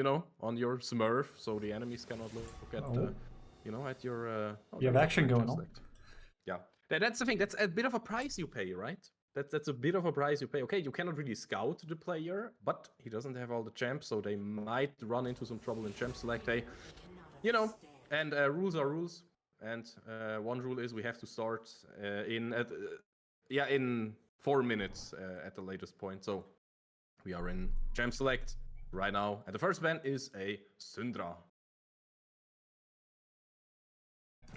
on your Smurf, so the enemies cannot look at, at your. You have action going on. Yeah, that's the thing. That's a bit of a price you pay, right? That's a bit of a price you pay. Okay, you cannot really scout the player, but he doesn't have all the champs, so they might run into some trouble in champ select. And rules are rules. And one rule is we have to start in 4 minutes at the latest point. So we are in champ select right now, and the first ban is a Syndra.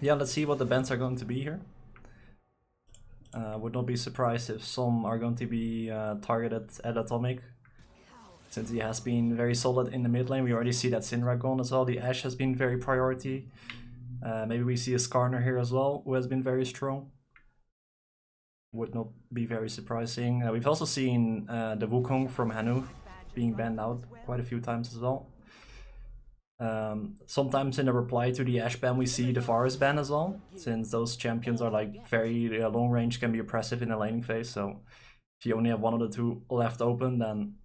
Yeah, let's see what the bans are going to be here. Would not be surprised if some are going to be targeted at Atomic, since he has been very solid in the mid lane. We already see that Syndra gone as well. The Ashe has been very priority. Maybe we see a Skarner here as well, who has been very strong. Would not be very surprising. We've also seen the Wukong from Hanu being banned out quite a few times as well. Sometimes in a reply to the Ashe ban we see the Varus ban as well, since those champions are like very long range, can be oppressive in the laning phase. So if you only have one of the two left open, then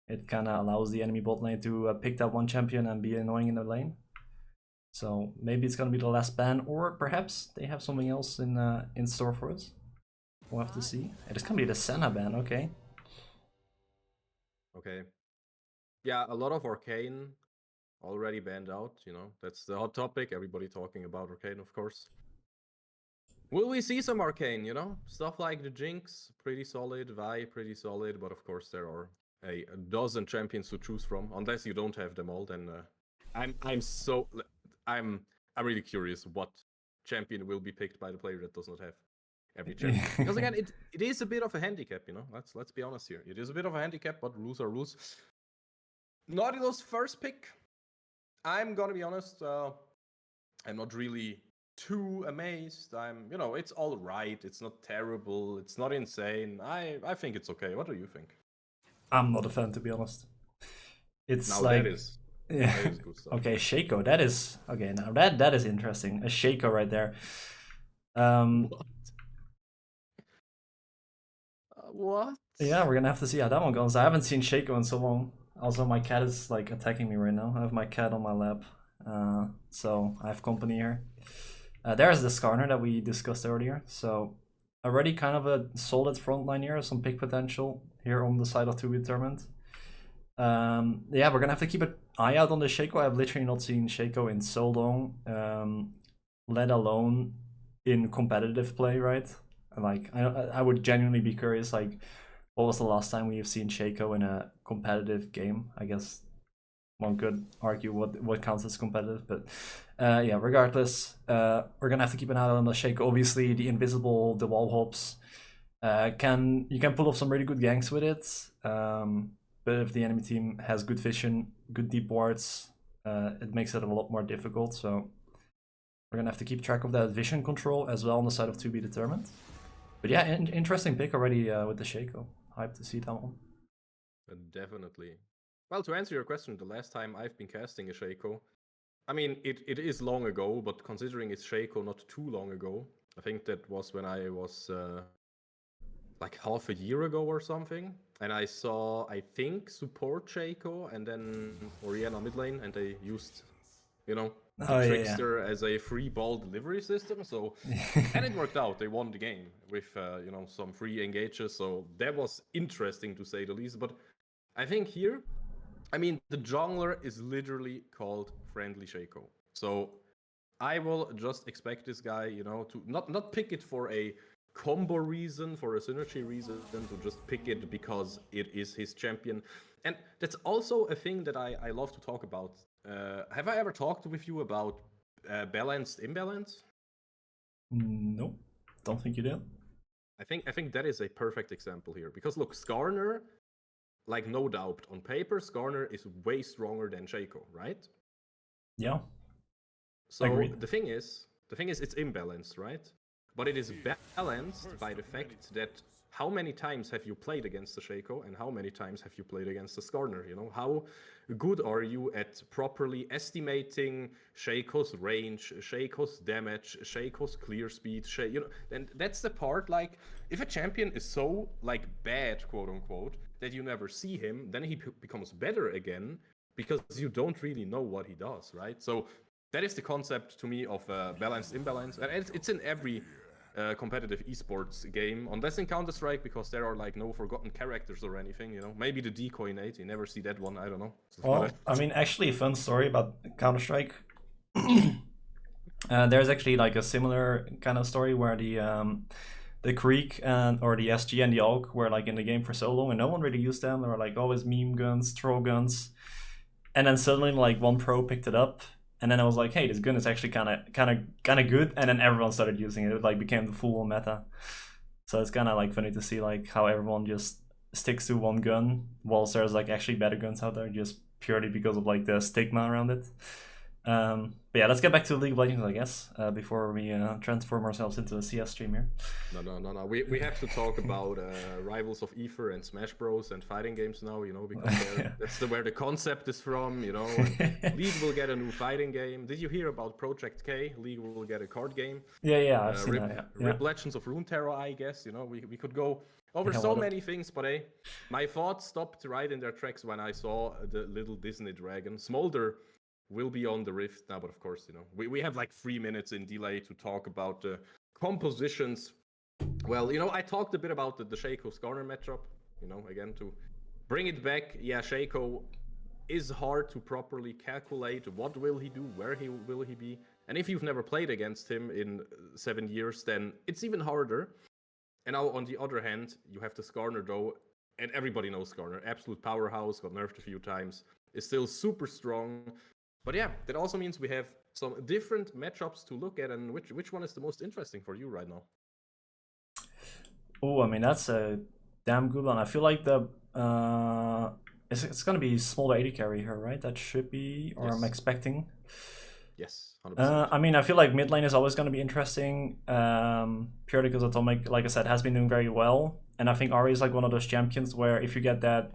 it kind of allows the enemy bot lane to pick that one champion and be annoying in the lane. So maybe it's gonna be the last ban, or perhaps they have something else in store for us. We'll have to see. It's gonna be the Senna ban, okay. Okay. Yeah, a lot of Arcane already banned out, that's the hot topic. Everybody talking about Arcane, of course. Will we see some Arcane, Stuff like the Jinx, pretty solid, Vi, pretty solid, but of course there are a dozen champions to choose from. Unless you don't have them all, then I'm really curious what champion will be picked by the player that does not have every champion. Because again, it is a bit of a handicap, Let's be honest here. It is a bit of a handicap, but rules are rules. Nautilus first pick. I'm gonna be honest, I'm not really too amazed. It's all right. It's not terrible. It's not insane. I think it's okay. What do you think? I'm not a fan, to be honest. It's now like... that is good stuff. Okay, Shaco, that is... Okay, now that is interesting. A Shaco right there. What? Yeah, we're gonna have to see how that one goes. I haven't seen Shaco in so long. Also, my cat is like attacking me right now. I have my cat on my lap, so I have company here. There's the Skarner that we discussed earlier. So already kind of a solid front line here, some pick potential here on the side of TBD tournament. Yeah, we're gonna have to keep an eye out on the Shaco. I've literally not seen Shaco in so long, let alone in competitive play, right? Like I would genuinely be curious, like, what was the last time we've seen Shaco in a competitive game? I guess one could argue what counts as competitive, but yeah, regardless, we're gonna have to keep an eye on the Shaco. Obviously, the invisible, the wall hops, you can pull off some really good ganks with it, but if the enemy team has good vision, good deep wards, it makes it a lot more difficult. So we're gonna have to keep track of that vision control as well on the side of to be determined. But yeah, interesting pick already with the Shaco. Hyped to see that one. Definitely. Well, to answer your question, the last time I've been casting a Shaco, I mean, it is long ago, but considering it's Shaco not too long ago, I think that was when I was like half a year ago or something, and I saw, I think, support Shaco and then Orianna mid lane, and they used, Trickster as a free ball delivery system. So, and it worked out. They won the game with some free engages. So that was interesting to say the least. But I think here, I mean, the jungler is literally called Friendly Shaco. So I will just expect this guy, to not pick it for a combo reason, for a synergy reason, to just pick it because it is his champion. And that's also a thing that I love to talk about. Have I ever talked with you about balanced imbalance? No, don't think you did. I think that is a perfect example here, because look, Skarner, like, no doubt, on paper, Skarner is way stronger than Shaco, right? Yeah. So agreed. the thing is, it's imbalanced, right? But it is balanced by the fact that how many times have you played against the Shaco and how many times have you played against the Skarner? How good are you at properly estimating Shaco's range, Shaco's damage, Shaco's clear speed? And that's the part. Like, if a champion is so, like, bad, quote unquote, that you never see him, then he becomes better again because you don't really know what he does, right? So that is the concept to me of balanced imbalance, and it's in every competitive esports game, unless in Counter-Strike, because there are like no forgotten characters or anything, you know. Maybe the decoy Nate, you never see that one, I don't know. Well, I mean, actually, a fun story about Counter-Strike. There's actually like a similar kind of story where the Creek or the SG and the AUG were like in the game for so long and no one really used them. They were like always meme guns, troll guns, and then suddenly like one pro picked it up, and then I was like, hey, this gun is actually kind of good, and then everyone started using it. It like became the full meta. So it's kind of like funny to see like how everyone just sticks to one gun, whilst there's like actually better guns out there just purely because of like the stigma around it. But yeah, let's get back to League of Legends, I guess, before we transform ourselves into a CS stream here. No. We have to talk about Rivals of Ether and Smash Bros. And fighting games now, you know, because that's where the concept is from, you know. And League will get a new fighting game. Did you hear about Project K? League will get a card game. Yeah, I've seen that. Rip Legends of Runeterra, I guess. You know, we could go over so many things, but my thoughts stopped right in their tracks when I saw the little Disney dragon. Smolder will be on the Rift now, but of course, you know, we have like 3 minutes in delay to talk about the compositions. Well, you know, I talked a bit about the Shaco Skarner matchup, you know, again, to bring it back. Yeah, Shaco is hard to properly calculate. What will he do? Where will he be? And if you've never played against him in 7 years, then it's even harder. And now, on the other hand, you have the Skarner, though, and everybody knows Skarner. Absolute powerhouse, got nerfed a few times, is still super strong. But yeah, that also means we have some different matchups to look at, and which one is the most interesting for you right now? Oh, I mean, that's a damn good one. I feel like it's going to be Smolder AD carry here, right? That should be, or yes. I'm expecting. Yes, 100%. I mean, I feel like mid lane is always going to be interesting, purely because Atomic, like I said, has been doing very well. And I think Ahri is like one of those champions where if you get that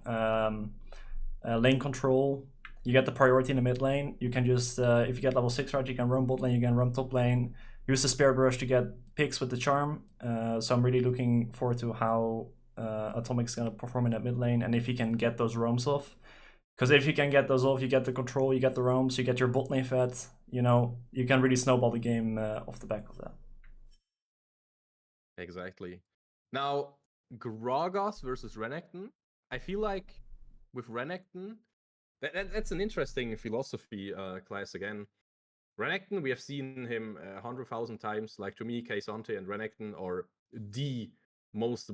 lane control, you get the priority in the mid lane. You can just, if you get level 6 right, you can roam bot lane, you can roam top lane, use the Spirit Rush to get picks with the charm. So I'm really looking forward to how Atomic's going to perform in that mid lane, and if he can get those roams off. Because if you can get those off, you get the control, you get the roams, you get your bot lane fed, you know, you can really snowball the game off the back of that. Exactly. Now, Gragas versus Renekton. I feel like with Renekton, that's an interesting philosophy class again. Renekton, we have seen him 100,000 times. Like, to me, Kayzante and Renekton are the most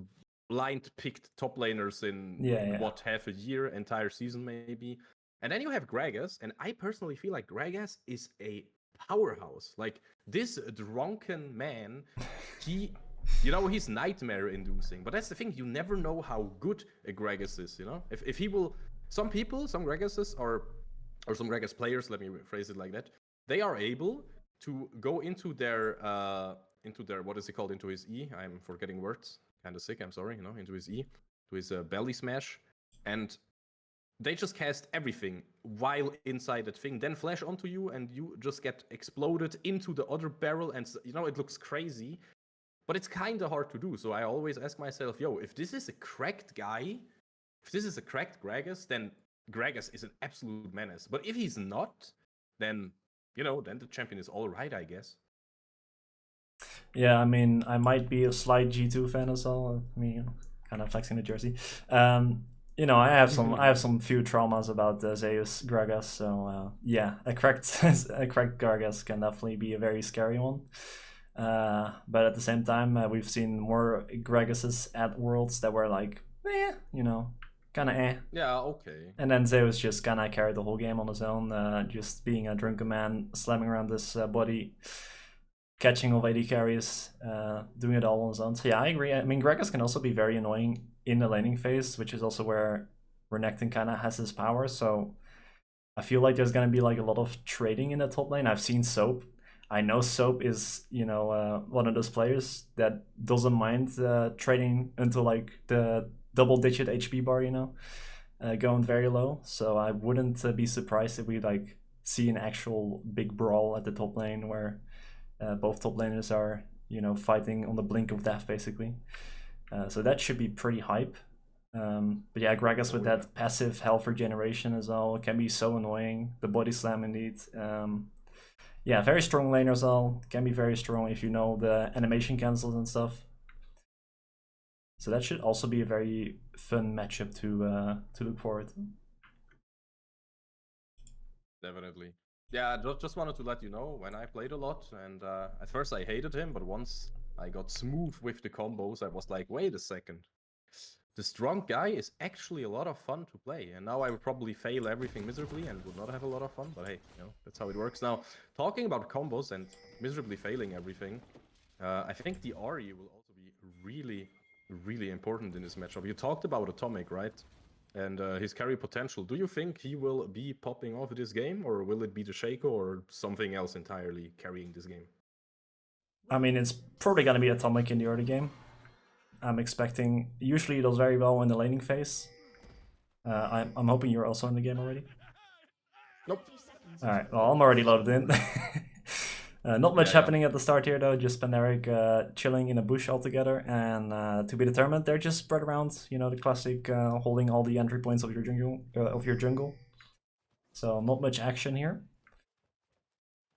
blind-picked top laners in half a year, entire season maybe. And then you have Gragas, and I personally feel like Gragas is a powerhouse. Like, this drunken man, he's nightmare-inducing. But that's the thing, you never know how good a Gragas is, you know? If he will... Some Gragases or some Gragas players, let me phrase it like that, they are able to go into their what is it called, into his E. I'm forgetting words, kind of sick, I'm sorry, you know, into his E, to his belly smash, and they just cast everything while inside that thing, then flash onto you, and you just get exploded into the other barrel, and you know, it looks crazy, but it's kind of hard to do. So I always ask myself, yo, if this is a cracked guy, if this is a cracked Gragas, then Gragas is an absolute menace. But if he's not, then, you know, then the champion is all right, I guess. Yeah, I mean, I might be a slight G2 fan as well. I mean, kind of flexing the jersey. You know, I have some few traumas about Zeus Gragas, so yeah, a cracked Gragas can definitely be a very scary one. But at the same time, we've seen more Gragases at Worlds that were like, you know, kind of Yeah, okay. And then Zeus just kind of carried the whole game on his own, just being a drunken man, slamming around this body, catching off AD carries, doing it all on his own. So yeah, I agree. I mean, Gragas can also be very annoying in the laning phase, which is also where Renekton kind of has his power. So I feel like there's going to be like a lot of trading in the top lane. I've seen Soap. I know Soap is, you know, one of those players that doesn't mind trading into like the double-digit HP bar, you know, going very low. So I wouldn't be surprised if we like see an actual big brawl at the top lane where both top laners are, you know, fighting on the blink of death, basically. So that should be pretty hype. But yeah, Gragas with that passive health regeneration as well can be so annoying. The body slam indeed. Yeah, very strong laner as well. Can be very strong if you know the animation cancels and stuff. So that should also be a very fun matchup to look forward to. Definitely. Yeah, just wanted to let you know, when I played a lot, and at first I hated him, but once I got smooth with the combos, I was like, wait a second. The strong guy is actually a lot of fun to play, and now I would probably fail everything miserably and would not have a lot of fun, but hey, you know, that's how it works. Now, talking about combos and miserably failing everything, I think the RE will also be really, really important in this matchup. You talked about Atomic, right? And his carry potential. Do you think he will be popping off this game, or will it be the Shaco or something else entirely carrying this game? I mean, it's probably gonna be Atomic in the early game. I'm expecting. Usually, he does very well in the laning phase. I'm hoping you're also in the game already. Nope. All right. Well, I'm already loaded in. Not much happening at the start here though. Just Pandaric chilling in a bush altogether, and to be determined. They're just spread around. You know, the classic holding all the entry points of your jungle. So not much action here.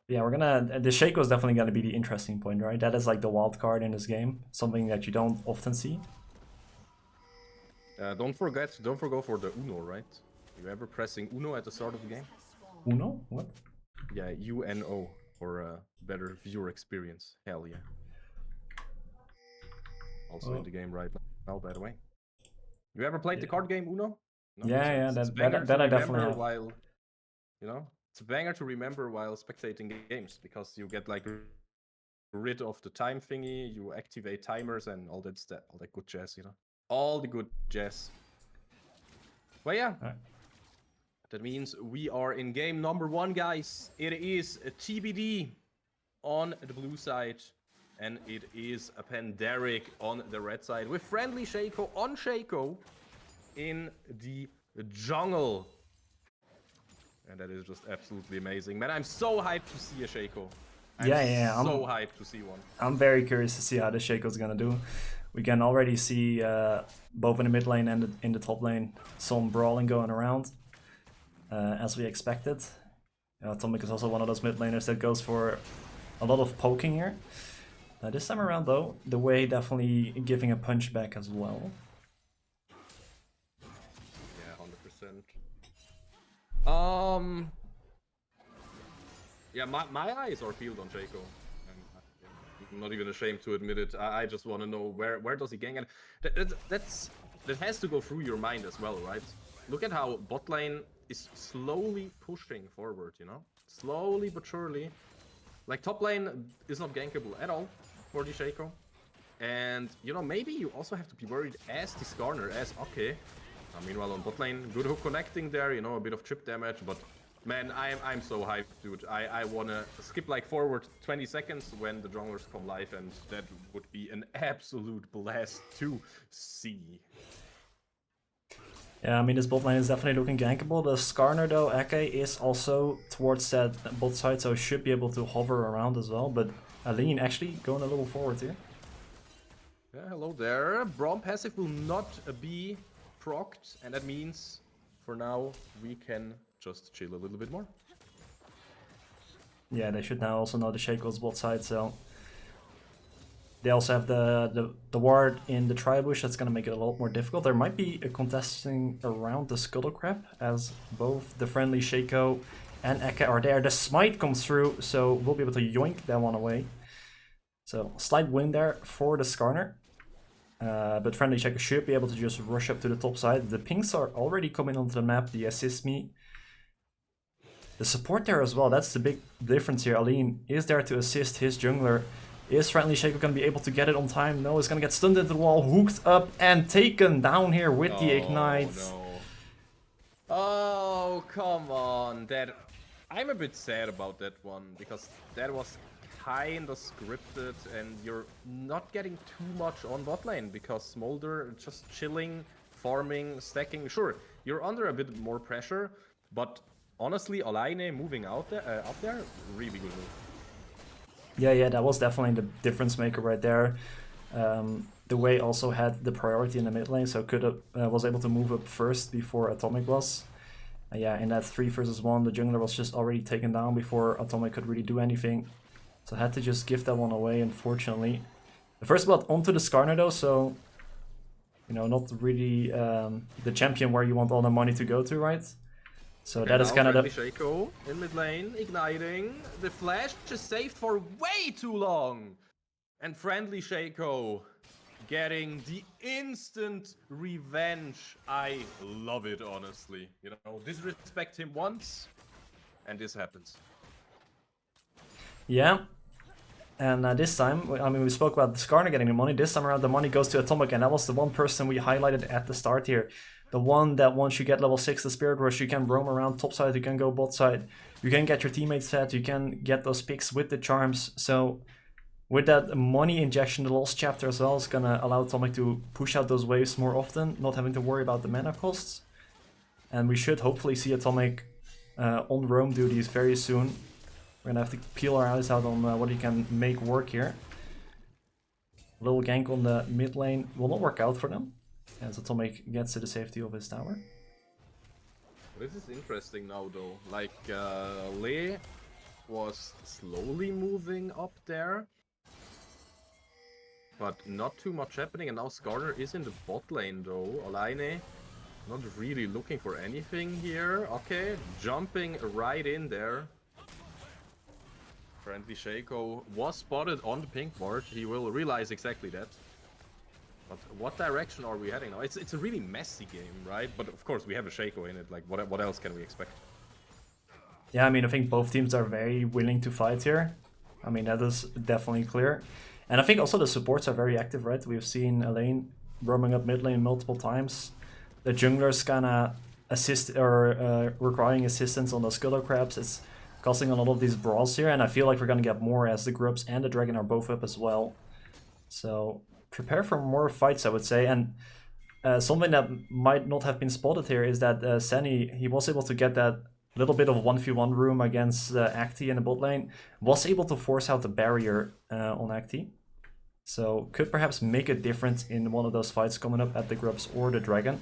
Yeah, we're gonna. The Shaco is definitely gonna be the interesting point, right? That is like the wild card in this game, something that you don't often see. Don't forgo for the Uno, right? You ever pressing Uno at the start of the game? Uno? What? Yeah, UNO for a better viewer experience. Hell yeah. Also in the game right now, by the way. You ever played the card game Uno? No? Yeah, It's that I definitely have. While, you know, it's a banger to remember while spectating games, because you get like rid of the time thingy, you activate timers and all that stuff, all that good jazz, you know. All the good jazz. Well, yeah. Right. That means we are in game number 1, guys. It is a TBD on the blue side, and it is a Pandaric on the red side, with friendly Shaco on Shaco in the jungle. And that is just absolutely amazing. Man, I'm so hyped to see a Shaco. I'm so hyped to see one. I'm very curious to see how the Shaco's gonna do. We can already see both in the mid lane and in the top lane some brawling going around, as we expected. Atomic is also one of those mid laners that goes for a lot of poking here. This time around though, the way definitely giving a punch back as well. Yeah, 100%. Yeah, my eyes are peeled on Shaco. I'm not even ashamed to admit it. I just want to know where does he gang, and that has to go through your mind as well, right? Look at how bot lane is slowly pushing forward, you know, slowly but surely. Like top lane is not gankable at all for the Shaco, and you know, maybe you also have to be worried as the Skarner, as okay. Meanwhile on bot lane, good hook connecting there, you know, a bit of chip damage, but man, I'm so hyped, dude. I wanna skip like forward 20 seconds when the junglers come live, and that would be an absolute blast to see. Yeah, I mean, this bot lane is definitely looking gankable. The Skarner though, Eke, is also towards that bot side, so should be able to hover around as well, but Aline actually going a little forward here. Yeah, hello there. Braum passive will not be procced, and that means for now we can just chill a little bit more. Yeah, they should now also know the Shaco's bot side, so they also have the ward in the tri-bush. That's gonna make it a lot more difficult. There might be a contesting around the Scuttle Crab, as both the friendly Shaco and Eke are there. The smite comes through, so we'll be able to yoink that one away. So slight win there for the Skarner. But friendly Shaco should be able to just rush up to the top side. The pings are already coming onto the map, the assist me. The support there as well, that's the big difference here. Aline is there to assist his jungler. Is friendly Shaco gonna be able to get it on time? No, it's gonna get stunned into the wall, hooked up and taken down here with the ignite. No. Oh, come on. I'm a bit sad about that one, because that was kinda scripted, and you're not getting too much on bot lane, because Smolder just chilling, farming, stacking. Sure, you're under a bit more pressure, but honestly, Olaine moving out there, up there, really good move. Yeah, that was definitely the difference maker right there. the way also had the priority in the mid lane, so was able to move up first before Atomic was. Yeah, in that 3 versus 1, the jungler was just already taken down before Atomic could really do anything. So I had to just give that one away, unfortunately. The first blood onto the Skarner though, so not really the champion where you want all the money to go to, right? So okay, that is kind of the... Shaco in mid lane, igniting. The flash just saved for way too long. And Friendly Shaco getting the instant revenge. I love it, honestly. Disrespect him once, and this happens. Yeah. And this time, I mean, we spoke about the Skarner getting the money. This time around, the money goes to Atomic, and that was the one person we highlighted at the start here. The one that once you get level 6, the Spirit Rush, you can roam around top side, you can go bot side, you can get your teammates fed, you can get those picks with the charms. So with that money injection, the Lost Chapter as well is gonna allow Atomic to push out those waves more often, not having to worry about the mana costs. And we should hopefully see Atomic on roam duties very soon. We're gonna have to peel our eyes out on what he can make work here. A little gank on the mid lane will not work out for them, as Atomic gets to the safety of his tower. This is interesting now though, like Lee was slowly moving up there, but not too much happening, and now Skarner is in the bot lane though. Olaine not really looking for anything here. Okay, jumping right in there. Friendly Shaco was spotted on the pink board. He will realize exactly that. But what direction are we heading now? It's a really messy game, right? But of course we have a Shaco in it. Like what else can we expect? Yeah, I mean, I think both teams are very willing to fight here. I mean, that is definitely clear. And I think also the supports are very active, right? We've seen Elaine roaming up mid lane multiple times. The junglers kinda assist or requiring assistance on the Scuttle Crabs. It's causing a lot of these brawls here, and I feel like we're gonna get more as the Grubs and the Dragon are both up as well. So prepare for more fights, I would say. And something that might not have been spotted here is that Senny, he was able to get that little bit of 1v1 room against Acti in the bot lane, was able to force out the barrier on Acti. So could perhaps make a difference in one of those fights coming up at the Grubs or the Dragon.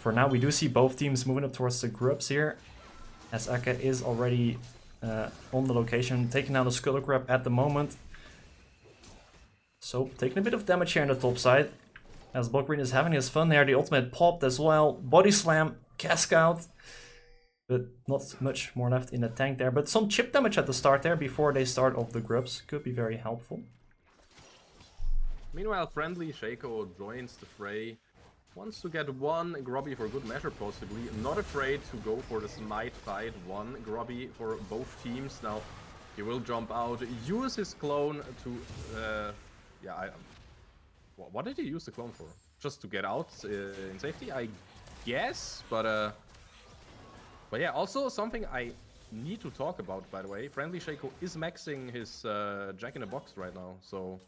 For now, we do see both teams moving up towards the Grubs here, as Aka is already on the location, taking down the Scuttle Crab at the moment. So taking a bit of damage here on the top side, as Boggreen is having his fun there. The ultimate popped as well, body slam, cask out, but not much more left in the tank there. But some chip damage at the start there before they start off the Grubs could be very helpful. Meanwhile, Friendly Shaco joins the fray. Wants to get one Grubby for good measure, possibly. Not afraid to go for the Smite fight. One Grubby for both teams. Now, he will jump out, use his clone to... what did he use the clone for? Just to get out in safety, I guess? But yeah, also something I need to talk about, by the way. Friendly Shaco is maxing his Jack-in-a-Box right now, so...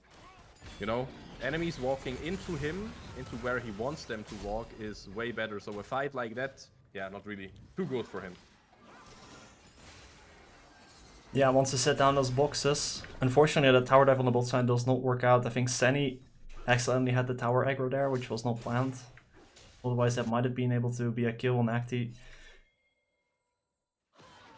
enemies walking into him, into where he wants them to walk, is way better. So a fight like that, yeah, not really too good for him. Yeah, wants to set down those boxes. Unfortunately, the tower dive on the bot side does not work out. I think Senny accidentally had the tower aggro there, which was not planned. Otherwise, that might have been able to be a kill on Acti.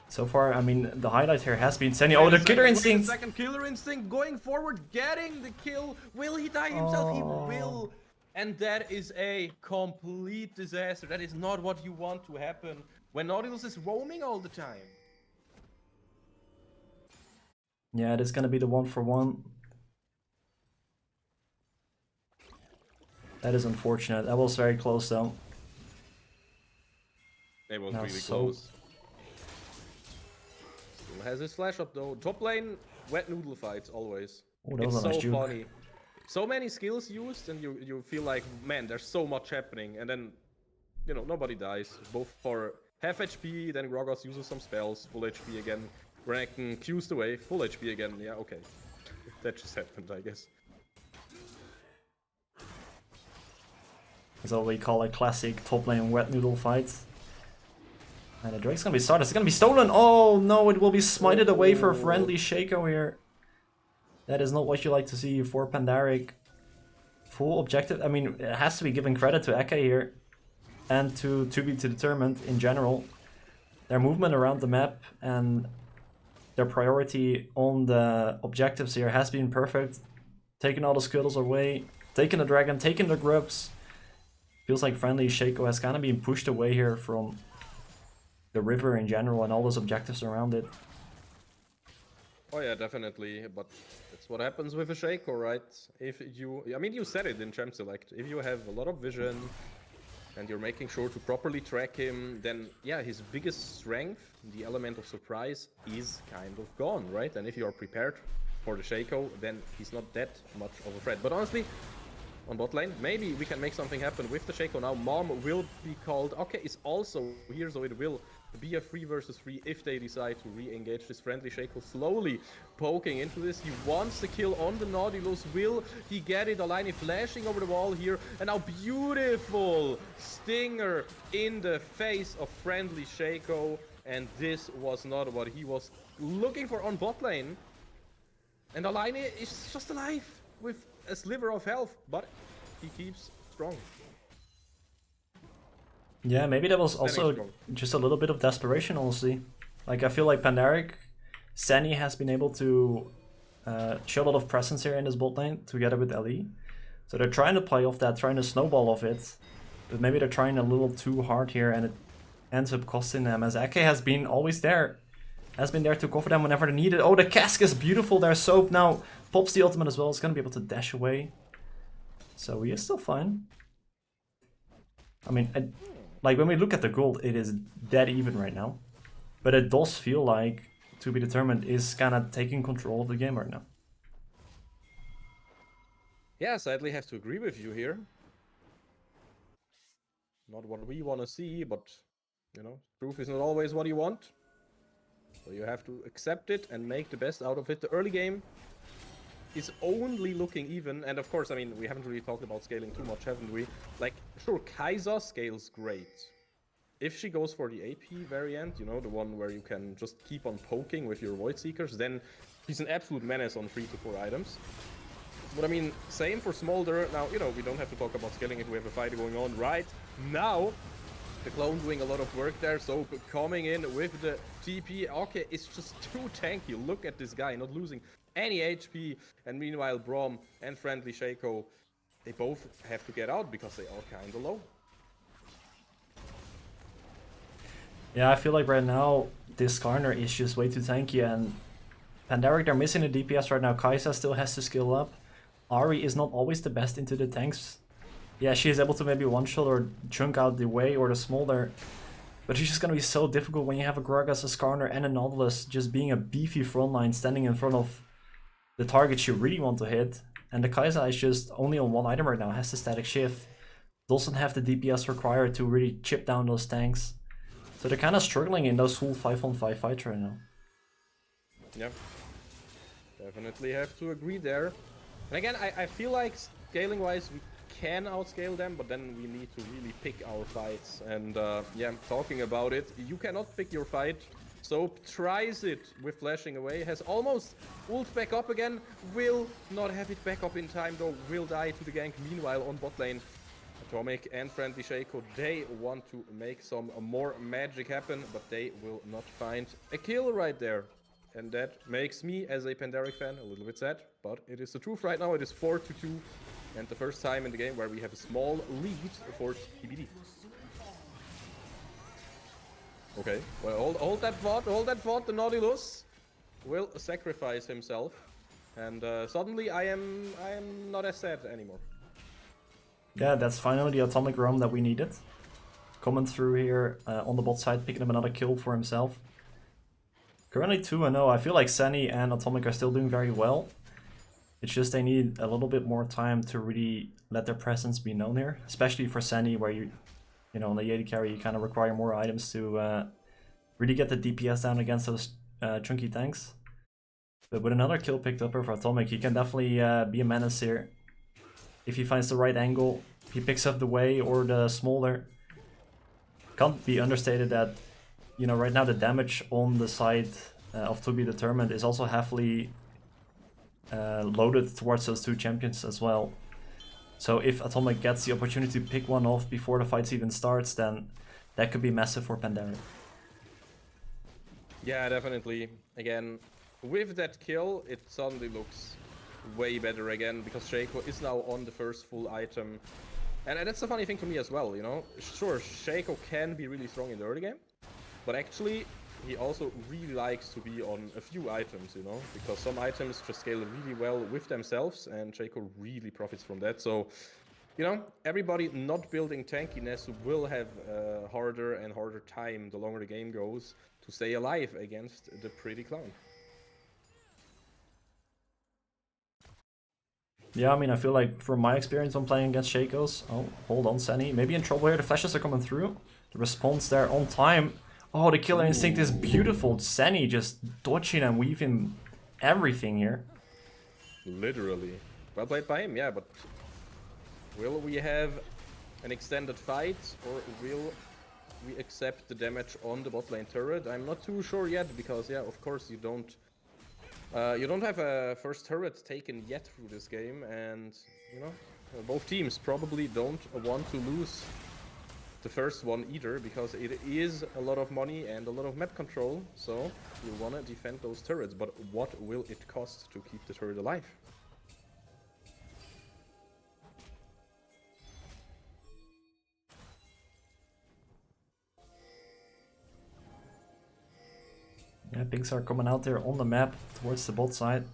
So far, I mean, the highlight here has been Senny. Oh, the Killer Instinct! Second Killer Instinct going forward, getting the kill. Will he die himself? He will. And that is a complete disaster. That is not what you want to happen when Nautilus is roaming all the time. Yeah, it is going to be the 1-for-1. That is unfortunate. That was very close, though. It was really close. Still has his flash up, though. Top lane, wet noodle fights, always. Oh, that it's was a nice so juke. funny. So many skills used, and you feel like, man, there's so much happening. And then, nobody dies. Both for half HP, then Grogos uses some spells, full HP again. Renekton Q's away, full HP again. Yeah, okay. That just happened, I guess. That's what we call a classic top lane wet noodle fight. And the Drake's gonna be started. It's gonna be stolen! Oh no, it will be smited away for Friendly Shaco here. That is not what you like to see for Pandaric. full objective. I mean, it has to be given credit to Eke here and to be determined in general. Their movement around the map and their priority on the objectives here has been perfect. Taking all the scuttles away, taking the dragon, taking the grubs. Feels like friendly Shaco has kind of been pushed away here from the river in general and all those objectives around it. Oh yeah, definitely, but that's what happens with a Shaco, right? If you, I mean, you said it in Champ Select, if you have a lot of vision and you're making sure to properly track him, then yeah, his biggest strength, the element of surprise, is kind of gone, right? And if you are prepared for the Shaco, then he's not that much of a threat. But honestly, on bot lane, maybe we can make something happen with the Shaco now. Mom will be called. Okay, is also here, so it will be a 3 versus 3 if they decide to re-engage this friendly Shaco. Slowly poking into this. He wants the kill on the Nautilus. Will he get it? Alani flashing over the wall here. And now beautiful stinger in the face of friendly Shaco. And this was not what he was looking for on bot lane. And Alani is just alive with a sliver of health, but he keeps strong. Yeah, maybe that was also just a little bit of desperation, honestly. Like, I feel like Pandaric, Sani has been able to show a lot of presence here in this bot lane together with LE. So they're trying to play off that, trying to snowball off it. But maybe they're trying a little too hard here and it ends up costing them, as Eke has been always there. Has been there to cover them whenever they need it. Oh, the cask is beautiful there. Soap now pops the ultimate as well. It's going to be able to dash away. So he is still fine. I mean, like when we look at the gold, it is dead even right now. But it does feel like To Be Determined is kind of taking control of the game right now. Yeah, sadly have to agree with you here. Not what we want to see, but, you know, truth is not always what you want. So you have to accept it and make the best out of it. The early game is only looking even, and of course, I mean, we haven't really talked about scaling too much, haven't we? Like, sure, Kai'Sa scales great. If she goes for the AP variant, you know, the one where you can just keep on poking with your Void Seekers, then she's an absolute menace on 3 to 4 items. But I mean, same for Smolder. Now, you know, we don't have to talk about scaling it, we have a fight going on right now. The clone doing a lot of work there, so coming in with the TP. Okay, it's just too tanky. Look at this guy, not losing any HP. And meanwhile, Braum and friendly Shaco, they both have to get out because they are kind of low. Yeah, I feel like right now, this Skarner is just way too tanky. And Pandaric, they're missing the DPS right now. Kai'Sa still has to skill up. Ahri is not always the best into the tanks. Yeah, she is able to maybe one-shot or chunk out the way or the Smolder. But it's just going to be so difficult when you have a Gragas, a Skarner, and a Nautilus just being a beefy frontline standing in front of the targets you really want to hit. And the Kai'Sa is just only on one item right now, has the static shift. Doesn't have the DPS required to really chip down those tanks. So they're kind of struggling in those full 5-on-5 fights right now. Yeah, definitely have to agree there. And again, I feel like scaling-wise, we can outscale them, but then we need to really pick our fights. And yeah, talking about it, you cannot pick your fight. Soap tries it with flashing away, has almost ult back up again, will not have it back up in time though, will die to the gank. Meanwhile on bot lane, Atomic and friendly Shaco, they want to make some more magic happen, but they will not find a kill right there. And that makes me, as a Pandaric fan, a little bit sad, but it is the truth right now. It is 4-2, and the first time in the game where we have a small lead for TBD. Okay, well, hold that thought. The Nautilus will sacrifice himself, and suddenly I am not as sad anymore. Yeah, that's finally the Atomic roam that we needed. Coming through here on the bot side, picking up another kill for himself. Currently 2-0, I feel like Sani and Atomic are still doing very well. It's just they need a little bit more time to really let their presence be known here. Especially for Sani, where you know, on the AD carry, you kind of require more items to really get the DPS down against those chunky tanks. But with another kill picked up for Atomic, he can definitely be a menace here. If he finds the right angle, he picks up the way or the Smolder. Can't be understated that, you know, right now the damage on the side of To Be Determined is also heavily loaded towards those two champions as well. So if Atomic gets the opportunity to pick one off before the fight even starts, then that could be massive for Pandaric. Yeah, definitely. Again, with that kill, it suddenly looks way better again, because Shaco is now on the first full item. And that's the funny thing to me as well, you know? Sure, Shaco can be really strong in the early game, but actually, he also really likes to be on a few items, you know? Because some items just scale really well with themselves, and Shaco really profits from that. So, you know, everybody not building tankiness will have a harder and harder time the longer the game goes to stay alive against the pretty clown. Yeah, I mean, I feel like from my experience on playing against Shakos... Oh, hold on, Senny. Maybe in trouble here. The flashes are coming through. The response there on time. Oh, the killer instinct is beautiful. Senny just dodging and weaving everything here. Literally. Well played by him, yeah, but will we have an extended fight, or will we accept the damage on the bot lane turret? I'm not too sure yet, because, yeah, of course, you don't have a first turret taken yet through this game, and, you know, both teams probably don't want to lose the first one either, because it is a lot of money and a lot of map control, so you want to defend those turrets, but what will it cost to keep the turret alive? Yeah, pings are coming out there on the map towards the bot side.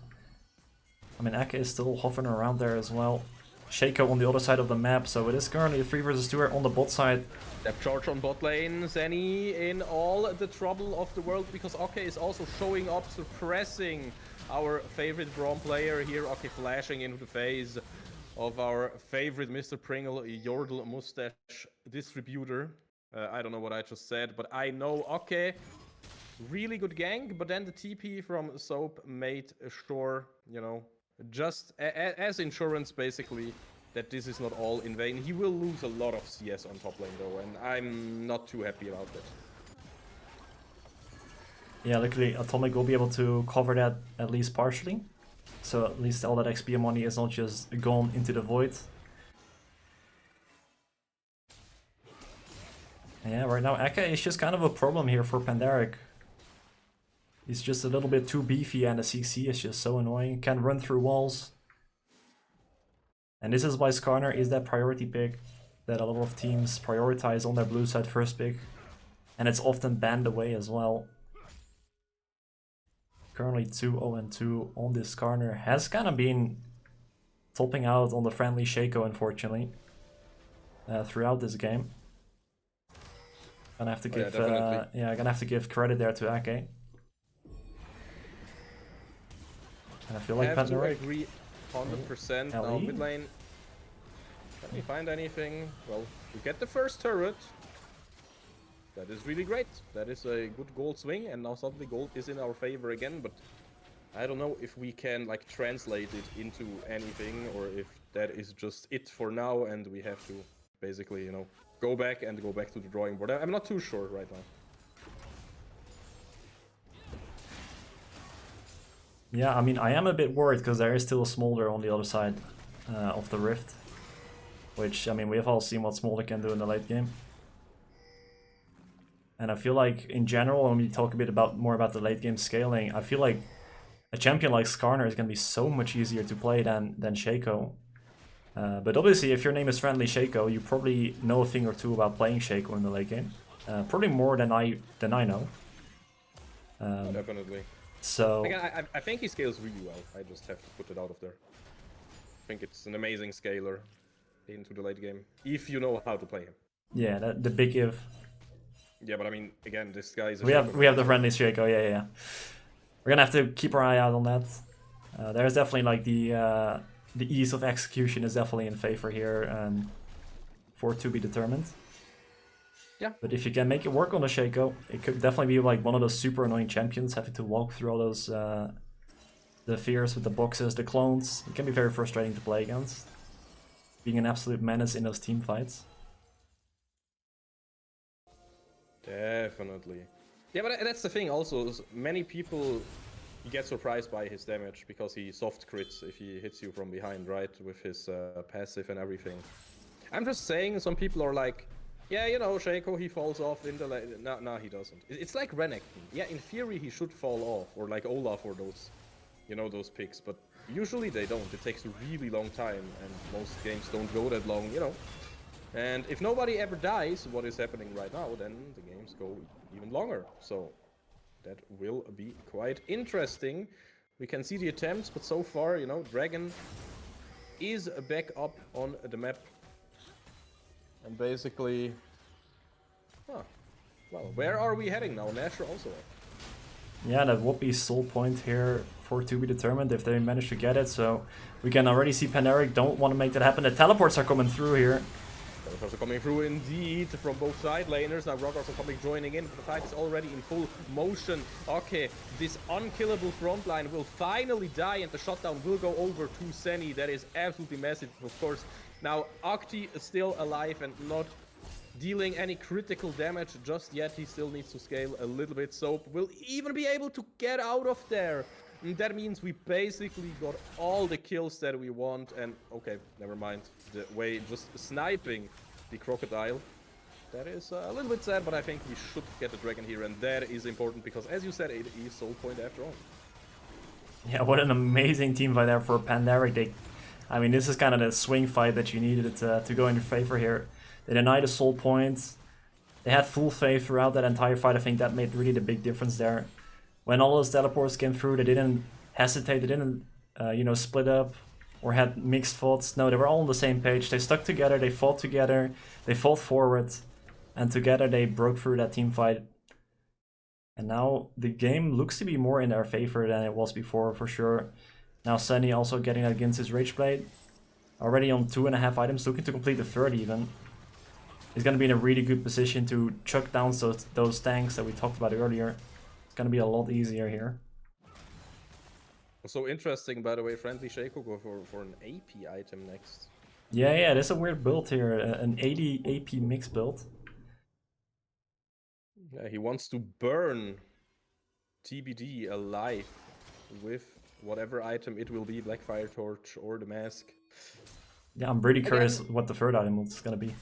I mean, Aka is still hovering around there as well. Shaco on the other side of the map, so it is currently a 3 versus 2 on the bot side. Step charge on bot lane, Zenny in all the trouble of the world, because Ake is also showing up, suppressing our favorite Braum player here. Ake flashing into the face of our favorite Mr. Pringle, Yordle Mustache Distributor. I don't know what I just said, but I know Ake. Really good gank, but then the TP from Soap made sure, you know, just as insurance basically, that this is not all in vain. He will lose a lot of CS on top lane though, and I'm not too happy about that. Yeah, luckily Atomic will be able to cover that at least partially. So at least all that XP money is not just gone into the void. Yeah, right now Eka is just kind of a problem here for Pandaric. He's just a little bit too beefy, and the CC is just so annoying. Can run through walls. And this is why Skarner is that priority pick that a lot of teams prioritize on their blue side first pick. And it's often banned away as well. Currently 2-0-2 on this Skarner. Has kind of been topping out on the friendly Shaco, unfortunately, throughout this game. Gonna have to give, gonna have to give credit there to Ake. And I feel like Have to Pandaric. agree 100%. Now mid lane, can we find anything? Well, we get the first turret. That is really great. That is a good gold swing, and now suddenly gold is in our favor again, but I don't know if we can like translate it into anything, or if that is just it for now and we have to basically, you know, go back to the drawing board. I'm not too sure right now. Yeah, I mean, I am a bit worried because there is still a Smolder on the other side of the Rift. Which, I mean, we have all seen what Smolder can do in the late game. And I feel like, in general, when we talk a bit more about the late game scaling, I feel like a champion like Skarner is going to be so much easier to play than Shaco. But obviously, if your name is Friendly Shaco, you probably know a thing or two about playing Shaco in the late game. Probably more than I know. Definitely. So again, I think he scales really well. I just have to put it out of there. I think it's an amazing scaler into the late game, if you know how to play him. Yeah, the big if. Yeah, but I mean, again, this guy is. We have the Friendly Shaco. Yeah. We're gonna have to keep our eye out on that. There's definitely like the ease of execution is definitely in favor here, and for to be determined. Yeah. But if you can make it work on the Shaco, it could definitely be like one of those super annoying champions having to walk through all those the fears with the boxes, the clones. It can be very frustrating to play against. Being an absolute menace in those team fights. Definitely. Yeah, but that's the thing also. Many people you get surprised by his damage because he soft crits if he hits you from behind, right? With his passive and everything. I'm just saying, some people are like, yeah, you know, Shaco, he falls off in the lane. No, he doesn't. It's like Renekton. Yeah, in theory, he should fall off, or like Olaf or those, you know, those picks. But usually they don't. It takes a really long time, and most games don't go that long, you know. And if nobody ever dies, what is happening right now, then the games go even longer. So that will be quite interesting. We can see the attempts, but so far, you know, Dragon is back up on the map. And basically, well, where are we heading now? Nasher also. Yeah, that would be soul point here for to be determined if they manage to get it. So we can already see Pandaric don't want to make that happen. The teleports are coming through here. Teleports are coming through indeed from both side laners. Now Rock also coming joining in, but the fight is already in full motion. Okay, this unkillable front line will finally die and the shutdown will go over to Senny. That is absolutely massive, of course. Now Octi is still alive and not dealing any critical damage just yet. He still needs to scale a little bit. Soap will even be able to get out of there. And that means we basically got all the kills that we want. And okay, never mind. The way just sniping the crocodile. That is a little bit sad, but I think we should get the dragon here. And that is important because, as you said, it is soul point after all. Yeah, what an amazing team fight there for Pandaric. I mean, this is kind of the swing fight that you needed to go in your favor here. They denied the soul points. They had full faith throughout that entire fight. I think that made really the big difference there. When all those teleports came through, they didn't hesitate. They didn't, you know, split up or had mixed thoughts. No, they were all on the same page. They stuck together. They fought together. They fought forward. And together they broke through that team fight. And now the game looks to be more in their favor than it was before, for sure. Now Sunny also getting against his Rage Blade. Already on 2.5 items, looking to complete the third even. He's going to be in a really good position to chuck down those tanks that we talked about earlier. It's going to be a lot easier here. So interesting, by the way, Friendly Shaco go for an AP item next. Yeah, there's a weird build here, an 80 AP mix build. Yeah, he wants to burn TBD alive with whatever item it will be, Blackfire Torch or the mask. Yeah, I'm pretty curious what the third item is going to be.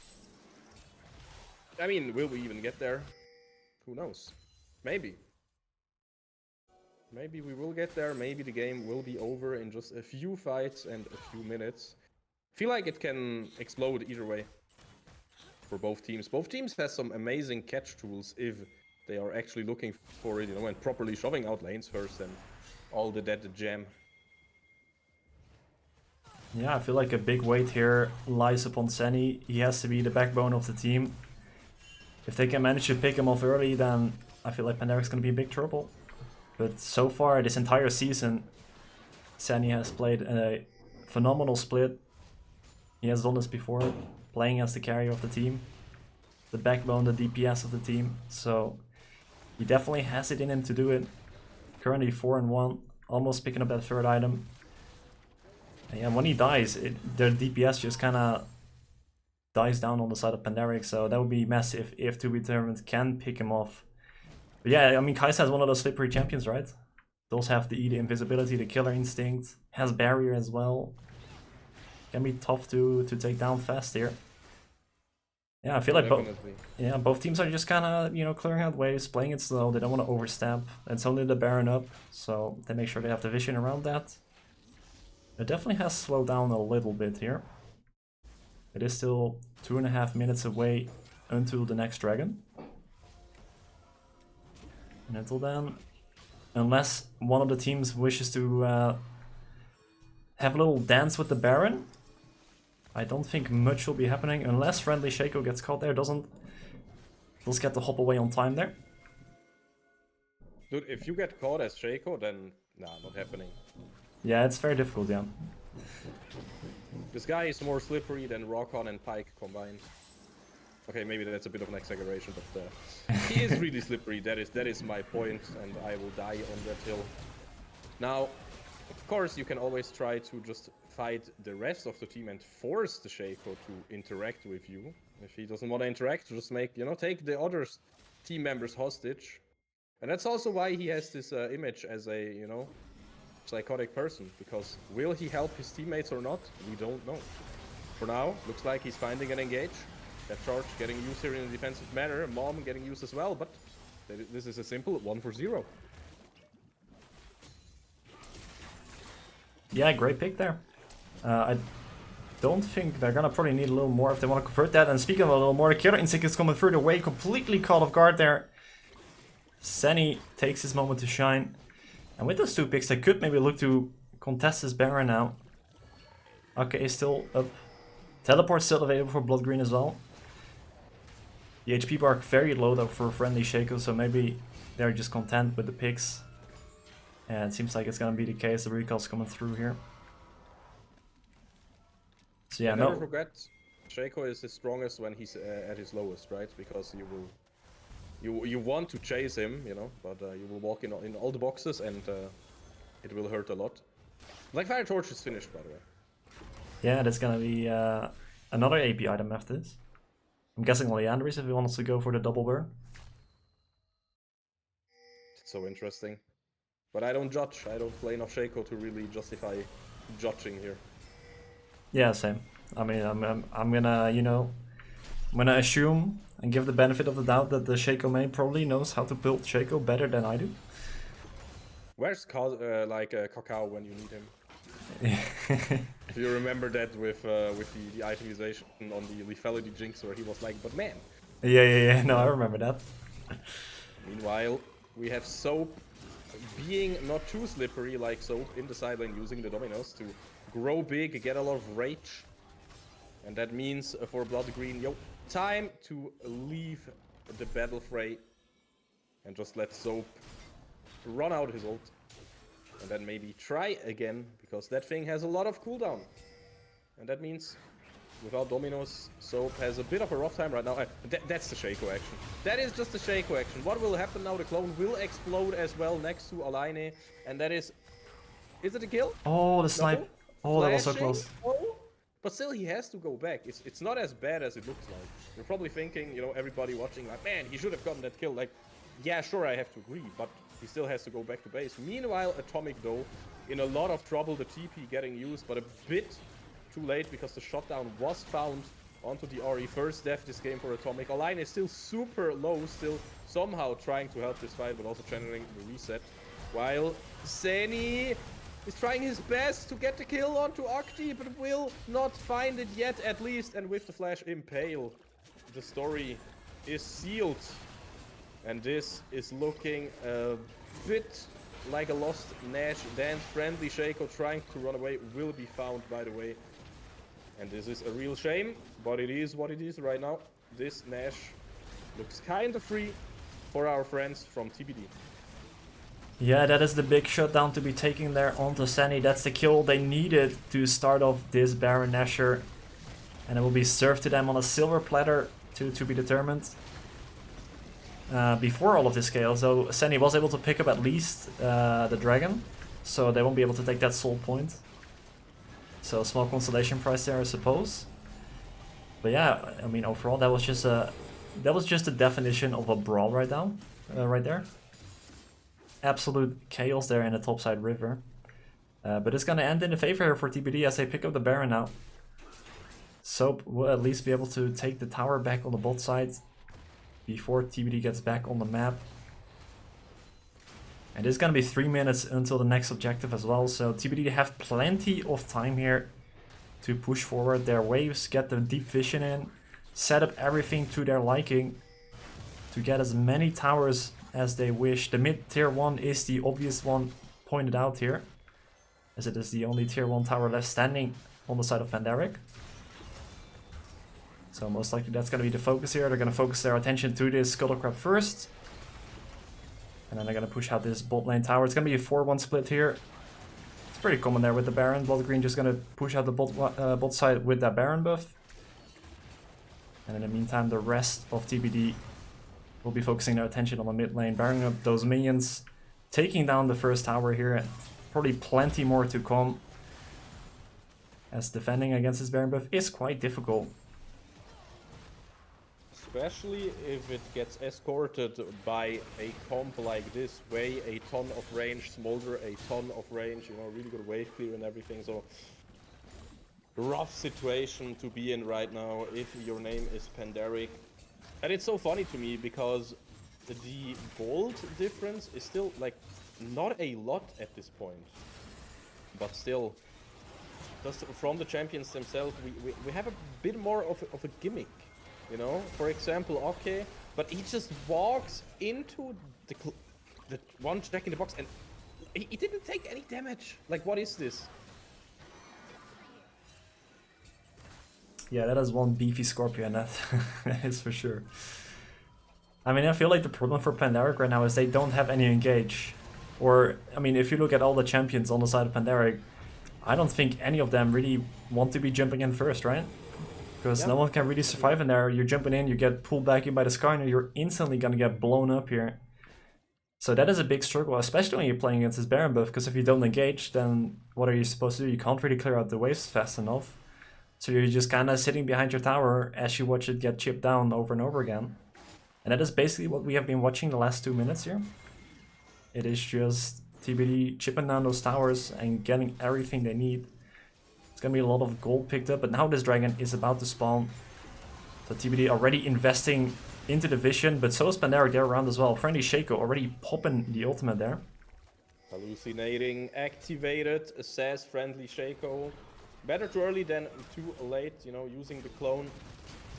I mean, will we even get there? Who knows? Maybe. Maybe we will get there. Maybe the game will be over in just a few fights and a few minutes. Feel like it can explode either way for both teams. Both teams have some amazing catch tools if they are actually looking for it, you know, and properly shoving out lanes first and all the dead jam. Yeah, I feel like a big weight here lies upon Senny. He has to be the backbone of the team. If they can manage to pick him off early, then I feel like Pandaric's going to be in big trouble. But so far, this entire season, Senny has played a phenomenal split. He has done this before, playing as the carrier of the team, the backbone, the DPS of the team. So he definitely has it in him to do it. Currently 4-1, almost picking up that third item. And when he dies, the DPS just kind of dies down on the side of Pandaric, so that would be massive if To Be Determined can pick him off. But yeah, I mean, Kai'Sa is one of those slippery champions, right? Those have the invisibility, the killer instinct, has barrier as well. Can be tough to take down fast here. Yeah, I feel like both teams are just kind of, you know, clearing out waves, playing it slow. They don't want to overstep. It's only the Baron up, so they make sure they have the vision around that. It definitely has slowed down a little bit here. It is still 2.5 minutes away until the next dragon. And until then, unless one of the teams wishes to have a little dance with the Baron, I don't think much will be happening unless Friendly Shaco gets caught there. Does get the hop away on time there. Dude, if you get caught as Shaco, then nah, not happening. Yeah, it's very difficult, yeah. This guy is more slippery than Rockon and Pike combined. Okay, maybe that's a bit of an exaggeration, but he is really slippery. That is my point, and I will die on that hill. Now, of course, you can always try to just fight the rest of the team and force the Shaco to interact with you. If he doesn't want to interact, just make, you know, take the other team members hostage. And that's also why he has this image as a, you know, psychotic person. Because will he help his teammates or not? We don't know. For now, looks like he's finding an engage. That charge getting used here in a defensive manner. Mom getting used as well, but this is a simple 1 for 0. Yeah, great pick there. I don't think they're gonna probably need a little more if they want to convert that. And speaking of a little more, the Killer Instinct is coming through the way, completely caught off guard there. Senny takes his moment to shine. And with those 2 picks, they could maybe look to contest this Baron now. Okay, is still up. Teleport still available for Blood Green as well. The HP bar very low though for friendly Shaco, so maybe they're just content with the picks. And it seems like it's gonna be the case. The recall's coming through here. So yeah, never forget, Shaco is his strongest when he's at his lowest, right? Because you want to chase him, you know, but you will walk in all the boxes and it will hurt a lot. Blackfire Torch is finished, by the way. Yeah, there's gonna be another AP item after this. I'm guessing Leandris if he wants to go for the double burn. It's so interesting. But I don't judge. I don't play enough Shaco to really justify judging here. Yeah, same. I mean, I'm gonna, you know, I'm gonna assume and give the benefit of the doubt that the Shaco main probably knows how to build Shaco better than I do. Where's Kakao when you need him? If you remember that with the itemization on the lethality jinx where he was like, but man. Yeah, no, I remember that. Meanwhile, we have Soap being not too slippery like Soap in the sideline using the Dominos to grow big, get a lot of rage. And that means for Blood Green, yo, time to leave the battle fray and just let Soap run out his ult. And then maybe try again, because that thing has a lot of cooldown. And that means, without Dominos, Soap has a bit of a rough time right now. That's the Shaco action. That is just the Shaco action. What will happen now? The clone will explode as well next to Alaine. And that is... Is it a kill? Oh, the snipe. No? Oh, that was so Flashing? close. Oh. But still, he has to go back. It's not as bad as it looks like. You're probably thinking, you know, everybody watching, like, man, he should have gotten that kill. Like, yeah, sure, I have to agree, but he still has to go back to base. Meanwhile, Atomic, though, in a lot of trouble, the TP getting used, but a bit too late because the shutdown was found onto the RE. First death this game for Atomic. Alaine is still super low, still somehow trying to help this fight, but also channeling the reset. While Seni is trying his best to get the kill onto Octi, but will not find it yet, at least. And with the flash impale, the story is sealed. And this is looking a bit like a lost Nash dance. Friendly Shaco trying to run away will be found, by the way. And this is a real shame, but it is what it is right now. This Nash looks kind of free for our friends from TBD. Yeah, that is the big shutdown to be taken there onto Seni. That's the kill they needed to start off this Baron Nashor. And it will be served to them on a silver platter to be determined. Before all of this chaos, though, Seni was able to pick up at least the dragon. So they won't be able to take that soul point. So a small consolation prize there, I suppose. But yeah, I mean, overall, that was just the definition of a brawl right now, right there. Absolute chaos there in the topside river. But it's gonna end in the favor here for TBD as they pick up the Baron now. Soap will at least be able to take the tower back on the bot side before TBD gets back on the map. And it's gonna be 3 minutes until the next objective as well, so TBD have plenty of time here to push forward their waves, get the deep vision in, set up everything to their liking to get as many towers as they wish. The mid tier 1 is the obvious one pointed out here, as it is the only tier 1 tower left standing on the side of Pandaric. So most likely that's going to be the focus here. They're going to focus their attention to this Scuttlecrab first. And then they're going to push out this bot lane tower. It's going to be a 4-1 split here. It's pretty common there with the Baron. Blood Green just going to push out the bot side with that Baron buff. And in the meantime, the rest of TBD will be focusing their attention on the mid lane, barring up those minions, taking down the first tower here, and probably plenty more to come, as defending against this Baron buff is quite difficult. especially if it gets escorted by a comp like this. Way a ton of range, Smolder a ton of range, you know, really good wave clear and everything. So rough situation to be in right now if your name is Pandaric. And it's so funny to me because the gold difference is still like not a lot at this point, but still, just from the champions themselves, we have a bit more of a gimmick, you know. For example, okay, but he just walks into the one Jack in the box and he didn't take any damage. Like, what is this? Yeah, that is one beefy Scorpion, that is for sure. I mean, I feel like the problem for Pandaric right now is they don't have any engage. Or, I mean, if you look at all the champions on the side of Pandaric, I don't think any of them really want to be jumping in first, right? Because no one can really survive in there. You're jumping in, you get pulled back in by the Skarner, you're instantly gonna get blown up here. So that is a big struggle, especially when you're playing against this Baron buff, because if you don't engage, then what are you supposed to do? You can't really clear out the waves fast enough. So you're just kind of sitting behind your tower as you watch it get chipped down over and over again. And that is basically what we have been watching the last 2 minutes here. It is just TBD chipping down those towers and getting everything they need. It's gonna be a lot of gold picked up, but now this dragon is about to spawn. So TBD already investing into the vision, but so is Pandaric there around as well. Friendly Shaco already popping the ultimate there. Hallucinating, activated, says Friendly Shaco. Better too early than too late, you know, using the clone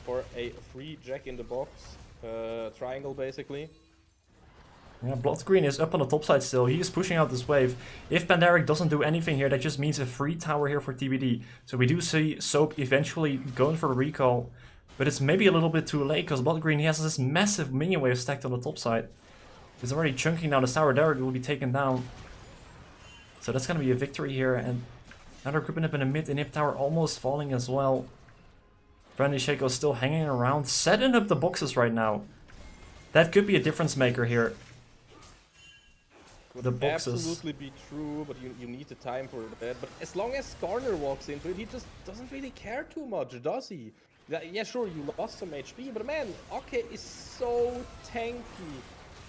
for a free Jack in the box. Triangle, basically. Yeah, Blood Green is up on the top side still. He is pushing out this wave. If Pandaric doesn't do anything here, that just means a free tower here for TBD. So we do see Soap eventually going for a recall. But it's maybe a little bit too late, because Blood Green, he has this massive minion wave stacked on the top side. He's already chunking down this tower. There it will be taken down. So that's going to be a victory here. And another grouping up in the mid, inhib tower almost falling as well. Friendly Shaco still hanging around, setting up the boxes right now. That could be a difference maker here. Would the boxes absolutely be true, but you need the time for that. But as long as Skarner walks into it, he just doesn't really care too much, does he? Yeah, sure, you lost some HP, but man, okay, is so tanky.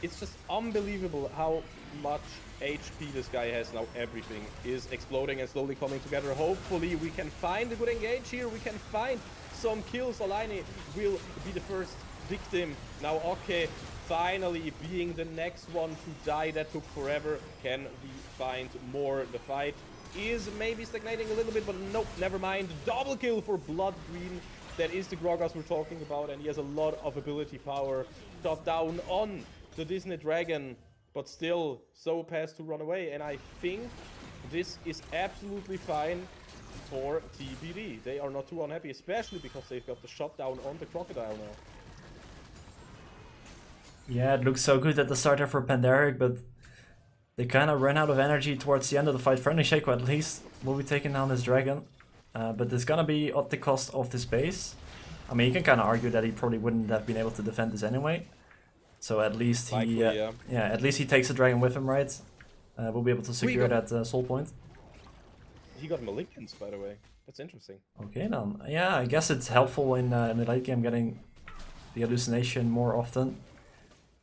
It's just unbelievable how much HP this guy has now. Everything is exploding and slowly coming together. Hopefully we can find a good engage here. We can find some kills. Alaini will be the first victim. Now, okay, finally being the next one to die. That took forever. Can we find more? The fight is maybe stagnating a little bit, but nope, never mind. Double kill for Blood Green. That is the Grogas we're talking about, and he has a lot of ability power. Top down on the Disney Dragon, but still Soap has to run away, and I think this is absolutely fine for TBD. They are not too unhappy, especially because they've got the shutdown on the Crocodile now. Yeah, it looks so good at the start there for Pandaric, but they kind of ran out of energy towards the end of the fight. Friendly Shaco at least will be taking down this dragon, but it's gonna be at the cost of this base. I mean, you can kind of argue that he probably wouldn't have been able to defend this anyway. So at least he, Likely, yeah. At least he takes the dragon with him, right? We'll be able to secure that soul point. He got Malignance, by the way. That's interesting. Okay then. Yeah, I guess it's helpful in the late game getting the hallucination more often.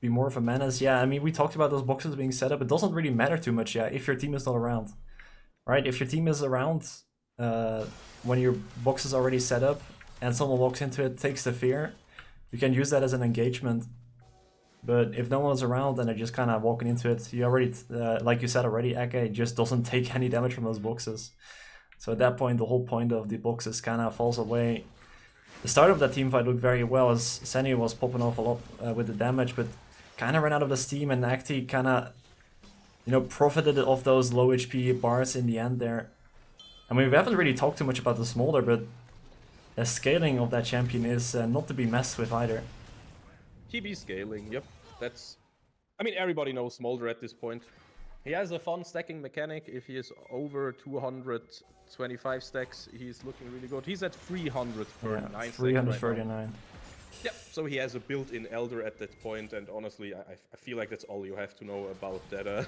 Be more of a menace. Yeah, I mean, we talked about those boxes being set up. It doesn't really matter too much, yeah, if your team is not around. Right? If your team is around when your box is already set up and someone walks into it, takes the fear, you can use that as an engagement. But if no one's around and they're just kind of walking into it, you already, like you said already, Ake just doesn't take any damage from those boxes. So at that point, the whole point of the boxes kind of falls away. The start of that team fight looked very well as Senny was popping off a lot with the damage, but kind of ran out of the steam, and Acti kind of, you know, profited off those low HP bars in the end there. I mean, we haven't really talked too much about the Smolder, but the scaling of that champion is not to be messed with either. TB scaling, yep. That's... I mean, everybody knows Smolder at this point. He has a fun stacking mechanic. If he is over 225 stacks, he's looking really good. He's at 339 stacks 339. right now. Yep, so he has a built-in Elder at that point, and honestly, I feel like that's all you have to know about that,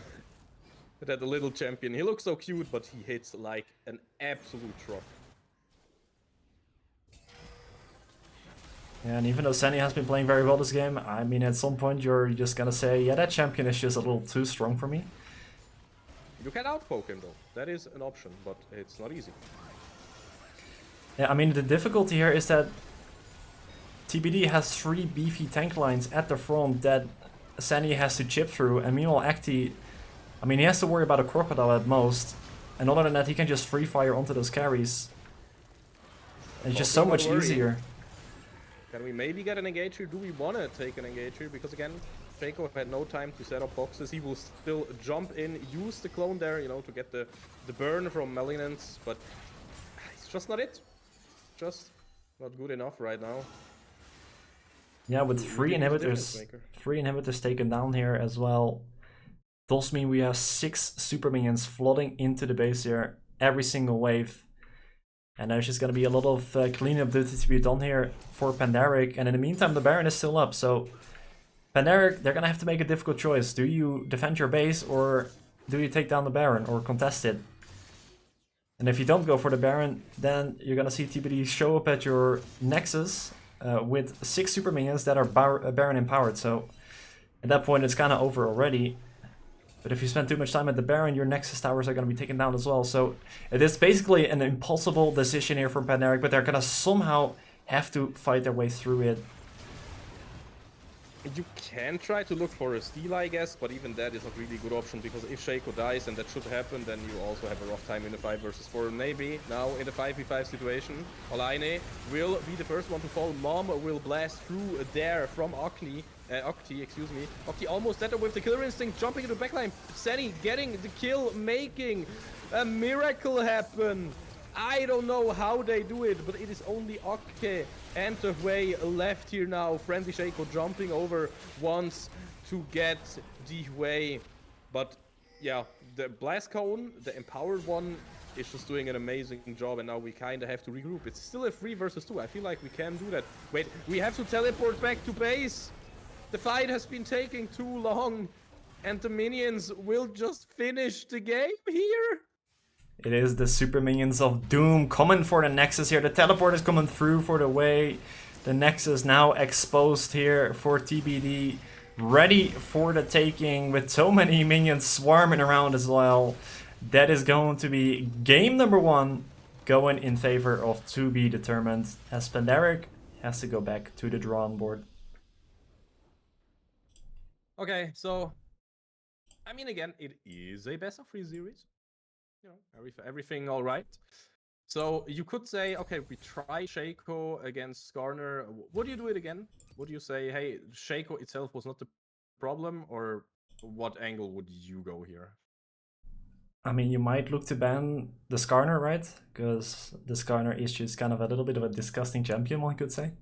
that little champion. He looks so cute, but he hits like an absolute truck. Yeah, and even though Senny has been playing very well this game, I mean, at some point you're just gonna say, yeah, that champion is just a little too strong for me. You can outpoke him though. That is an option, but it's not easy. Yeah, I mean, the difficulty here is that TBD has 3 beefy tank lines at the front that Senny has to chip through, and meanwhile Acti, I mean, he has to worry about a crocodile at most, and other than that he can just free fire onto those carries. And it's just so much easier. Can we maybe get an engage here? Do we want to take an engage here? Because again, Shaco had no time to set up boxes. He will still jump in, use the clone there, you know, to get the burn from Malignance, but it's just not it. Just not good enough right now. Yeah, with 3 inhibitors taken down here as well, does mean we have 6 super minions flooding into the base here every single wave. And there's just going to be a lot of cleanup duty to be done here for Pandaric. And in the meantime, the Baron is still up. So Pandaric, they're going to have to make a difficult choice. Do you defend your base or do you take down the Baron or contest it? And if you don't go for the Baron, then you're going to see TBD show up at your Nexus with 6 super minions that are Baron empowered. So at that point, it's kind of over already. But if you spend too much time at the Baron, your Nexus towers are going to be taken down as well. So it is basically an impossible decision here from Pandaric, but they're going to somehow have to fight their way through it. You can try to look for a steal, I guess, but even that is not really a good option, because if Shaco dies, and that should happen, then you also have a rough time in the 5 versus 4. Maybe now in the 5v5 situation, Olaine will be the first one to fall. Mom will blast through there from Octi, excuse me. Octi almost dead with the killer instinct, jumping into the backline. Senny getting the kill, making a miracle happen. I don't know how they do it, but it is only Octi and the way left here now. Friendly Shaco jumping over once to get the way. But yeah, the Blast Cone, the empowered one, is just doing an amazing job, and now we kind of have to regroup. It's still a 3 versus 2. I feel like we can do that. Wait, we have to teleport back to base. The fight has been taking too long, and the minions will just finish the game here. It is the super minions of doom coming for the Nexus here. The teleport is coming through for the way. The Nexus now exposed here for TBD. Ready for the taking with so many minions swarming around as well. That is going to be game number 1 going in favor of to be determined, as Pandaric has to go back to the drawing board. Okay, so I mean, again, it is a best of 3 series. You know, everything all right. So you could say, okay, we try Shaco against Skarner. Would you do it again? Would you say, hey, Shaco itself was not the problem, or what angle would you go here? I mean, you might look to ban the Skarner, right? Because the Skarner is just kind of a little bit of a disgusting champion, one could say.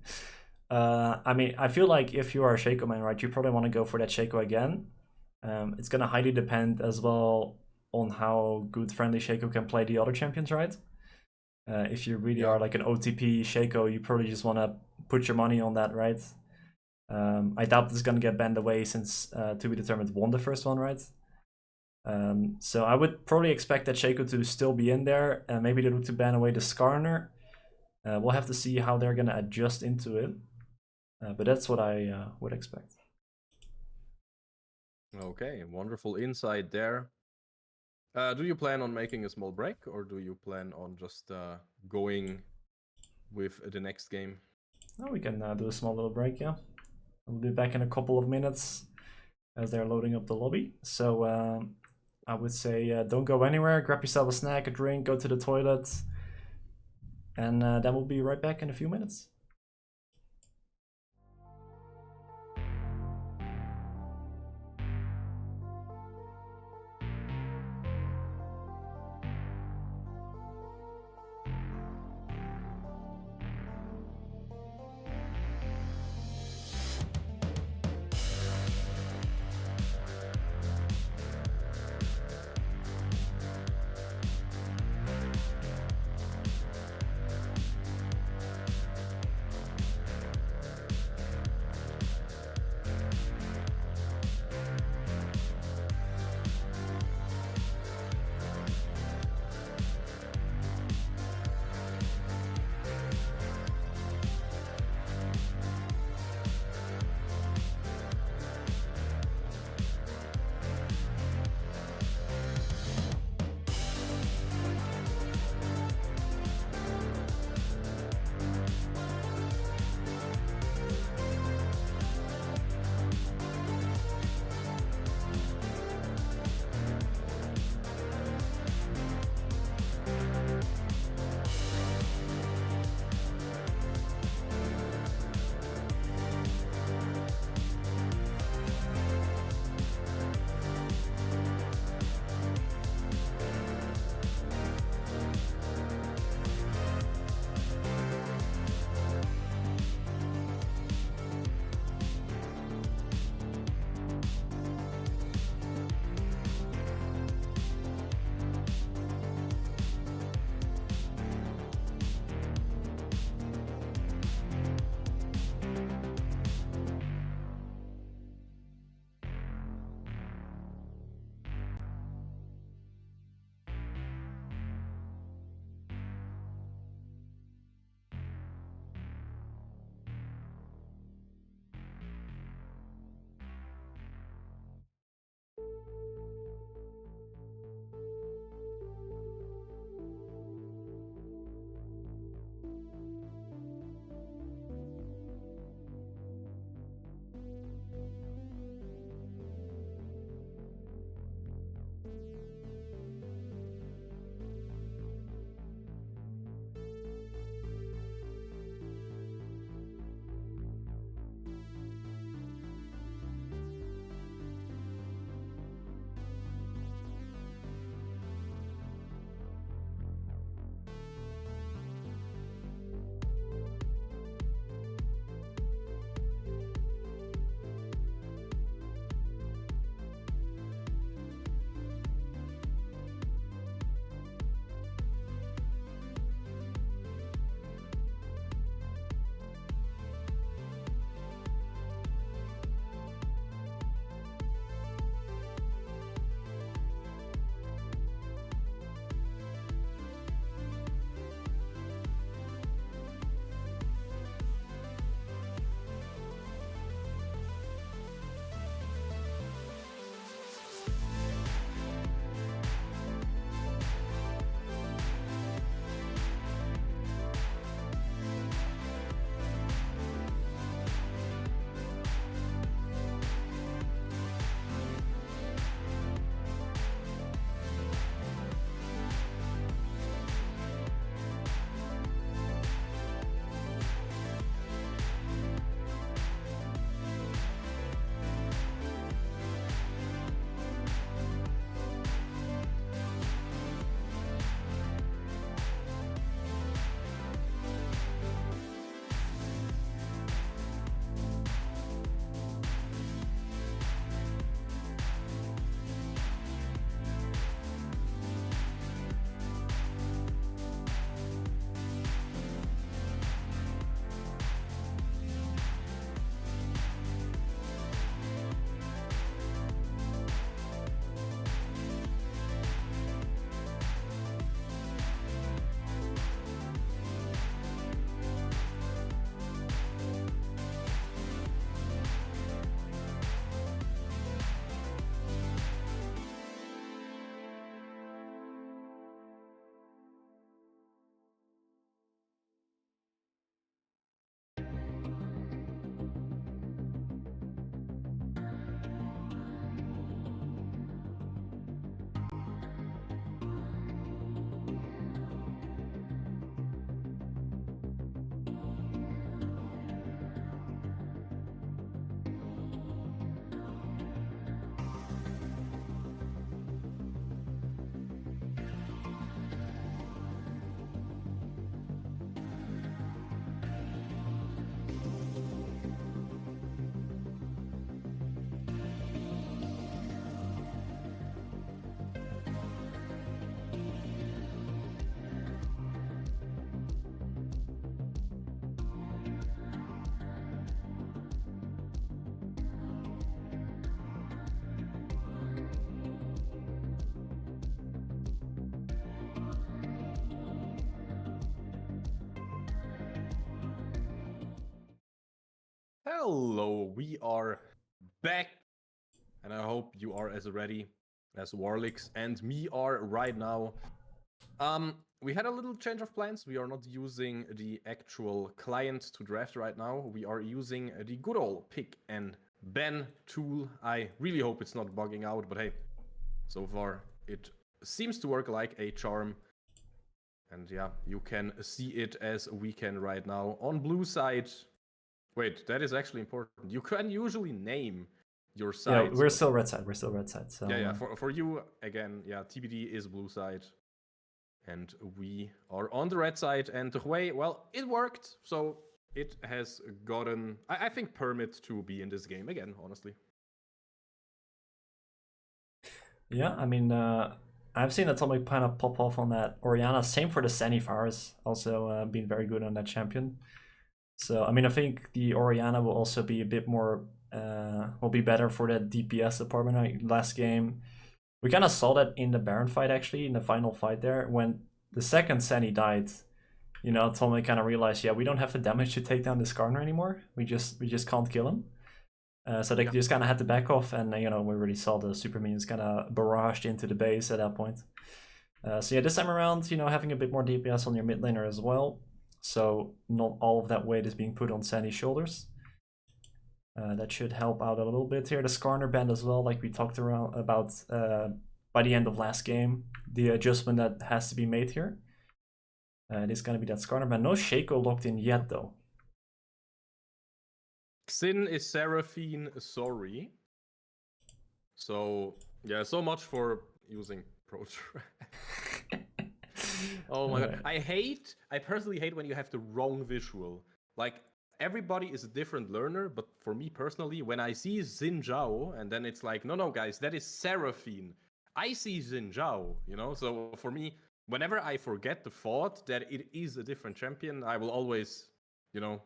I mean, I feel like if you are a Shaco man, right, you probably want to go for that Shaco again. It's going to highly depend as well on how good Friendly Shaco can play the other champions, right? If you really are like an OTP Shaco, you probably just want to put your money on that, right? I doubt this is going to get banned away, since To Be Determined won the first one, right? So I would probably expect that Shaco to still be in there, and maybe they look to ban away the Skarner. We'll have to see how they're going to adjust into it, but that's what I would expect. Okay, wonderful insight there. Do you plan on making a small break, or do you plan on just going with the next game? No, we can do a small little break, yeah. We'll be back in a couple of minutes as they're loading up the lobby. So I would say don't go anywhere, grab yourself a snack, a drink, go to the toilet, and then we'll be right back in a few minutes. Hello, we are back, and I hope you are as ready as Warlicks and me are right now. We had a little change of plans. We are not using the actual client to draft right now. We are using the good old pick and ban tool. I really hope it's not bugging out, but hey, so far it seems to work like a charm. And yeah, you can see it as we can right now. On blue side, wait, that is actually important. You can usually name your side. Yeah, we're still red side. We're still red side. So yeah. For you again, yeah, TBD is blue side, and we are on the red side. And the way, well, it worked. So it has gotten, I think, permit to be in this game again. Honestly. yeah, I mean, I've seen Atomic kind of pop off on that Oriana. Same for the Sanifars, also been very good on that champion. So I mean, I think the Oriana will also be a bit more, will be better for that DPS department. Like last game, we kind of saw that in the Baron fight actually, in the final fight there, when the second Sani died. You know, Atomic kind of realized, yeah, we don't have the damage to take down this Garner anymore. We just can't kill him. So they just kind of had to back off, and you know, we already saw the super minions kind of barraged into the base at that point. So yeah, this time around, you know, having a bit more DPS on your mid laner as well. So not all of that weight is being put on Sandy's shoulders. That should help out a little bit here. The Skarner band as well, like we talked about by the end of last game, the adjustment that has to be made here. It is going to be that Skarner band. No Shaco locked in yet though. Xin is Seraphine, sorry. So yeah, so much for using Protract. Oh my god. I personally hate when you have the wrong visual. Like, everybody is a different learner, but for me personally, when I see Xin Zhao, and then it's like, no, guys, that is Seraphine. I see Xin Zhao, you know? So for me, whenever I forget the thought that it is a different champion, I will always, you know,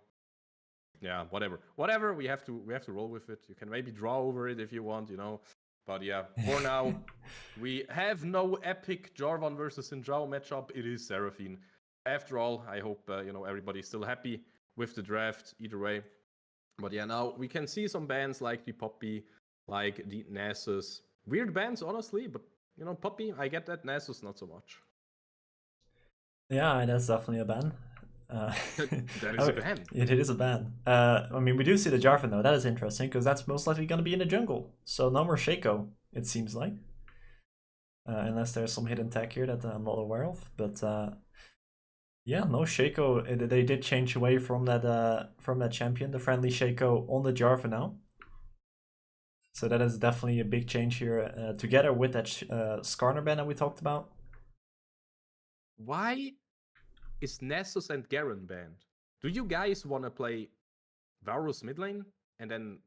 yeah, whatever, we have to roll with it. You can maybe draw over it if you want, you know. But yeah, for now, we have no epic Jarvan versus Xin Zhao matchup. It is Seraphine. After all, I hope you know, everybody's still happy with the draft either way. But yeah, now we can see some bans like the Poppy, like the Nasus. Weird bans, honestly, but you know, Poppy, I get that. Nasus, not so much. Yeah, that's definitely a ban. That is a ban. It is a ban. I mean, we do see the Jarvan though. That is interesting because that's most likely going to be in the jungle. So no more Shaco, it seems like. Unless there's some hidden tech here that I'm not aware of. But yeah, no Shaco. They did change away from that champion, the friendly Shaco, on the Jarvan now. So that is definitely a big change here, together with that Skarner ban that we talked about. Why is Nessus and Garen banned? Do you guys want to play Varus mid lane and then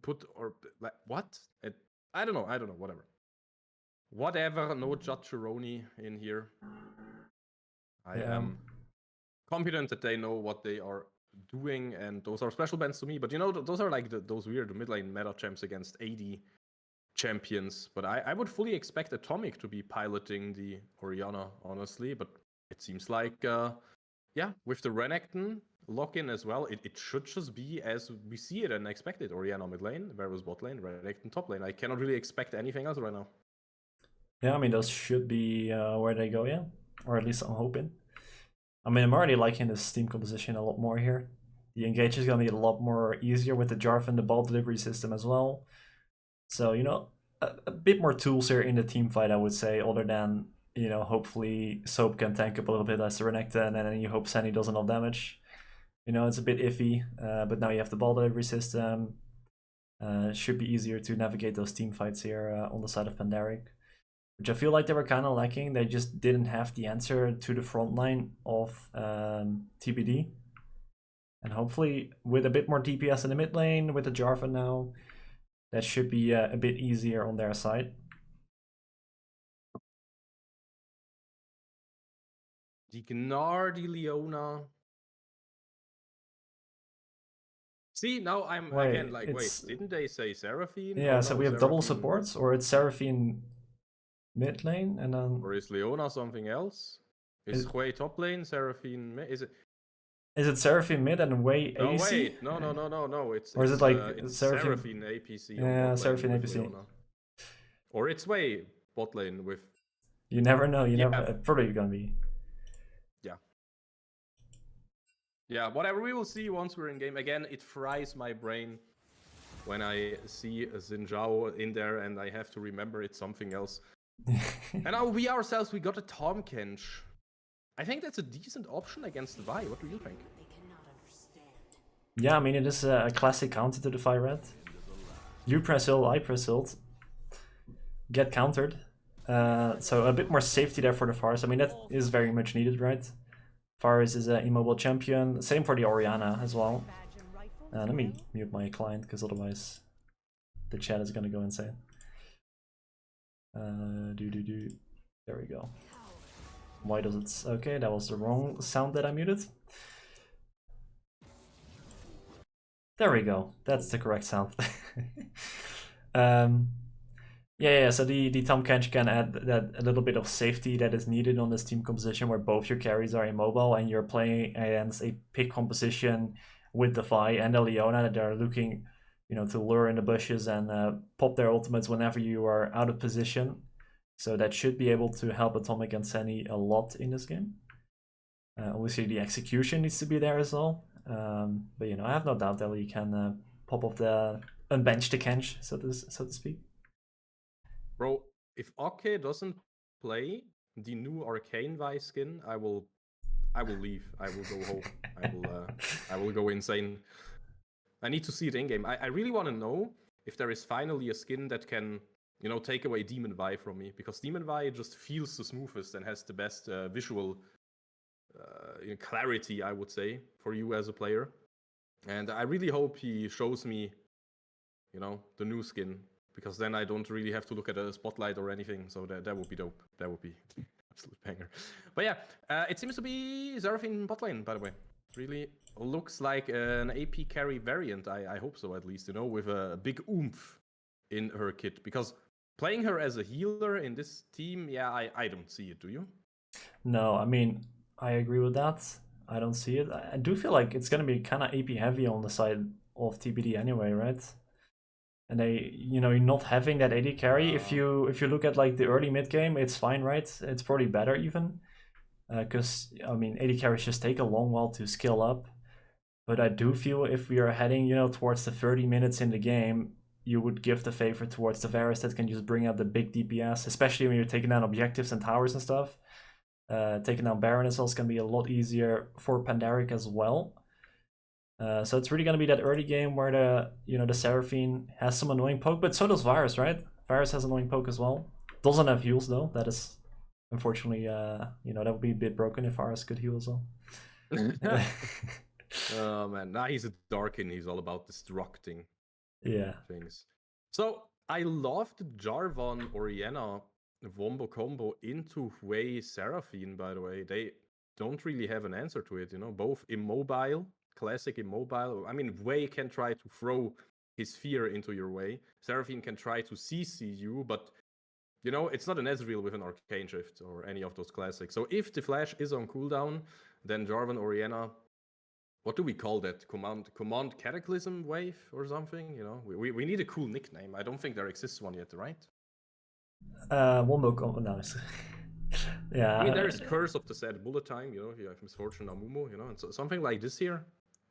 put, or like, what? I don't know, whatever. No Judgeroni in here. I am confident that they know what they are doing, and those are special bans to me. But you know, those are like those weird mid lane meta champs against AD champions. But I would fully expect Atomic to be piloting the Oriana, honestly. But it seems like, yeah, with the Renekton lock-in as well, it should just be as we see it and expect it. Oriana mid lane, Varus bot lane, Renekton top lane. I cannot really expect anything else right now. Yeah, I mean, those should be where they go, yeah. Or at least I'm hoping. I mean, I'm already liking this team composition a lot more here. The engage is going to be a lot more easier with the Jarvan, the ball delivery system as well. So, you know, a bit more tools here in the team fight, I would say, other than, you know, hopefully Soap can tank up a little bit as the Renekton, and then you hope Sandy does enough damage. You know, it's a bit iffy, but now you have the ball delivery system. Should be easier to navigate those team fights here on the side of Pandaric, which I feel like they were kind of lacking. They just didn't have the answer to the front line of TBD. And hopefully with a bit more DPS in the mid lane, with the Jarvan now, that should be a bit easier on their side. The Gnarly Leona. See, now I'm again like, wait, didn't they say Seraphine? Yeah, so we have double supports, or it's Seraphine mid lane, and then... Or is Leona something else? Is Hui top lane, Seraphine... Is it... Is it Seraphine mid and Wei No, ADC? wait. No. Or is it like it's Seraphine? Seraphine APC on Yeah, bot lane Seraphine with APC. Leona. Or it's Wei bot lane with... You never know. You Yeah. never. Probably gonna be. Yeah. Yeah, whatever, we will see once we're in game. Again, it fries my brain when I see a Xin Zhao in there and I have to remember it's something else. And now we ourselves, we got a Tom Kench. I think that's a decent option against the Vi. What do you think? Yeah, I mean, it is a classic counter to the Vi red. You press ult, I press ult. Get countered. So a bit more safety there for the Varus. I mean, that is very much needed, right? Varus is an immobile champion. Same for the Orianna as well. Let me mute my client, because otherwise the chat is gonna go insane. There we go. Why does it... Okay, that was the wrong sound that I muted. There we go. That's the correct sound. Yeah, so the Tom Kench can add that a little bit of safety that is needed on this team composition where both your carries are immobile and you're playing against a pick composition with the Vi and the Leona that are looking, you know, to lure in the bushes and pop their ultimates whenever you are out of position. So that should be able to help Atomic and Sunny a lot in this game. Obviously the execution needs to be there as well. But you know, I have no doubt that we can pop off the unbench the Kench, so to speak. Bro, if Oke doesn't play the new Arcane Vi skin, I will leave. I will go home. I will go insane. I need to see it in game. I really want to know if there is finally a skin that can, you know, take away Demon Vi from me, because Demon Vi just feels the smoothest and has the best visual clarity, I would say, for you as a player. And I really hope he shows me, you know, the new skin, because then I don't really have to look at a spotlight or anything. So that would be dope. That would be absolute banger. But yeah, it seems to be Seraphine bot lane, by the way. Really looks like an AP carry variant. I hope so, at least, you know, with a big oomph in her kit. Because playing her as a healer in this team, yeah, I don't see it. Do you? No, I mean, I agree with that. I don't see it. I do feel like it's gonna be kind of AP heavy on the side of TBD anyway, right? And they, you know, not having that AD carry. If you look at like the early mid game, it's fine, right? It's probably better even, because I mean, AD carries just take a long while to scale up. But I do feel if we are heading, you know, towards the 30 minutes in the game, you would give the favor towards the Varus that can just bring out the big DPS, especially when you're taking down objectives and towers and stuff. Taking down Baron as well is going to be a lot easier for Pandaric as well. So it's really going to be that early game where the Seraphine has some annoying poke, but so does Varus, right? Varus has annoying poke as well. Doesn't have heals though. That is unfortunately, you know, that would be a bit broken if Varus could heal as well. Oh man, now he's a Darkin. He's all about destructing things. So I love the Jarvan Orianna Wombo combo into Wei Seraphine, by the way. They don't really have an answer to it, you know, both immobile, classic immobile. I mean, Wei can try to throw his fear into your way. Seraphine can try to CC you, but you know, it's not an Ezreal with an Arcane Shift or any of those classics. So if the flash is on cooldown, then Jarvan Orianna, what do we call that? Command Cataclysm Wave or something? You know, we need a cool nickname. I don't think there exists one yet, right? Wombo combo, no. Yeah. I mean, there is Curse of the Sad Bullet Time, you know, if you have Misfortune Amumu, you know, and so, something like this here.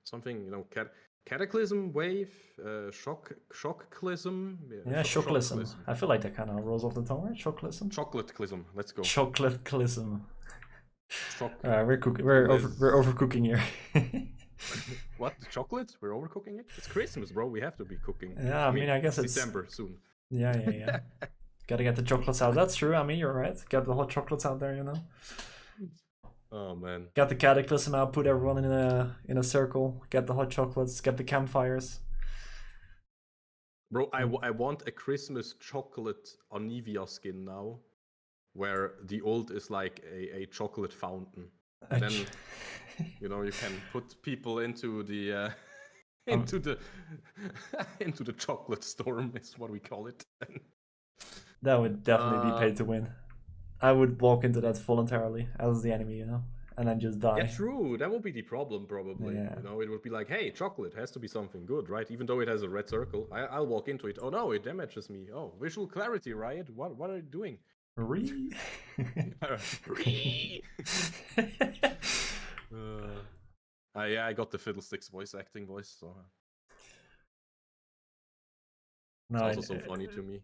Something, you know, Cataclysm Wave, Shockclism. Yeah, Shockclism. I feel like that kind of rolls off the tongue, right? Shockclism? Chocolateclism, let's go. Chocolateclism. We're overcooking here. What? Chocolate? We're overcooking it? It's Christmas, bro. We have to be cooking. Yeah, I mean, I guess it's December soon. Yeah. Gotta get the chocolates out. That's true. I mean, you're right. Get the hot chocolates out there, you know. Oh man. Get the cataclysm out. Put everyone in a circle. Get the hot chocolates. Get the campfires. Bro, I want a Christmas chocolate Anivia skin now, where the ult is like a chocolate fountain. And then, you know, you can put people into the into the chocolate storm is what we call it. That would definitely be paid to win. I would walk into that voluntarily as the enemy, you know. and then just die. Yeah, true. That would be the problem, probably. Yeah. You know, it would be like, hey, chocolate has to be something good, right? Even though it has a red circle, I'll walk into it. Oh no, it damages me. Oh, visual clarity, Riot. What are you doing? Re. Yeah, I got the Fiddlesticks voice acting voice, so it's No, also so funny to me.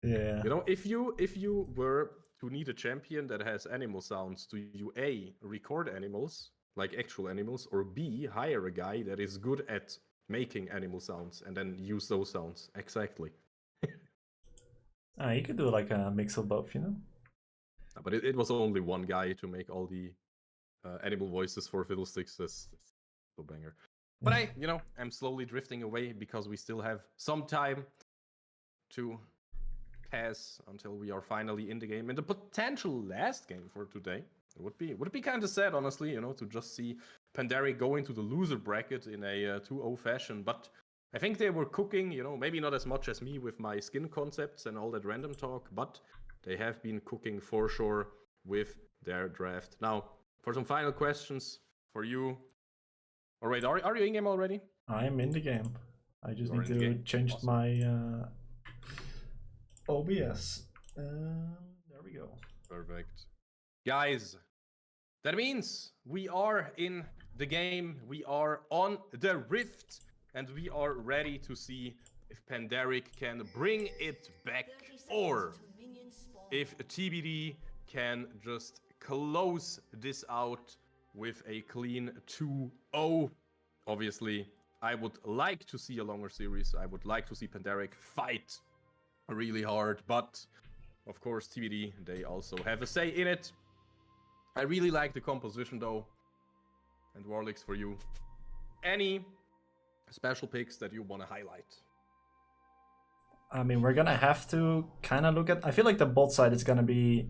Yeah. You know, if you were to need a champion that has animal sounds, do you A, record animals, like actual animals, or B, hire a guy that is good at making animal sounds and then use those sounds? Exactly. You could do like a mix of both, you know? But it was only one guy to make all the animal voices for Fiddlesticks. That's a banger. But I'm slowly drifting away because we still have some time to pass until we are finally in the game. And the potential last game for today would be kind of sad, honestly, to just see Pandaric go into the loser bracket in a 2-0 fashion. But I think they were cooking, maybe not as much as me with my skin concepts and all that random talk, but they have been cooking for sure with their draft. Now, for some final questions for you. All right, are you in game already? I am in the game. I just need You're in the to game? change Awesome. my OBS. There we go. Perfect. Guys, that means we are in the game, we are on the Rift, and we are ready to see if Pandaric can bring it back, or if TBD can just close this out with a clean 2-0. Obviously, I would like to see a longer series. I would like to see Pandaric fight really hard, but of course, TBD, they also have a say in it. I really like the composition though. And Warlicks, for you, any special picks that you want to highlight? I mean, we're gonna have to kind of look at. I feel like the bot side is gonna be,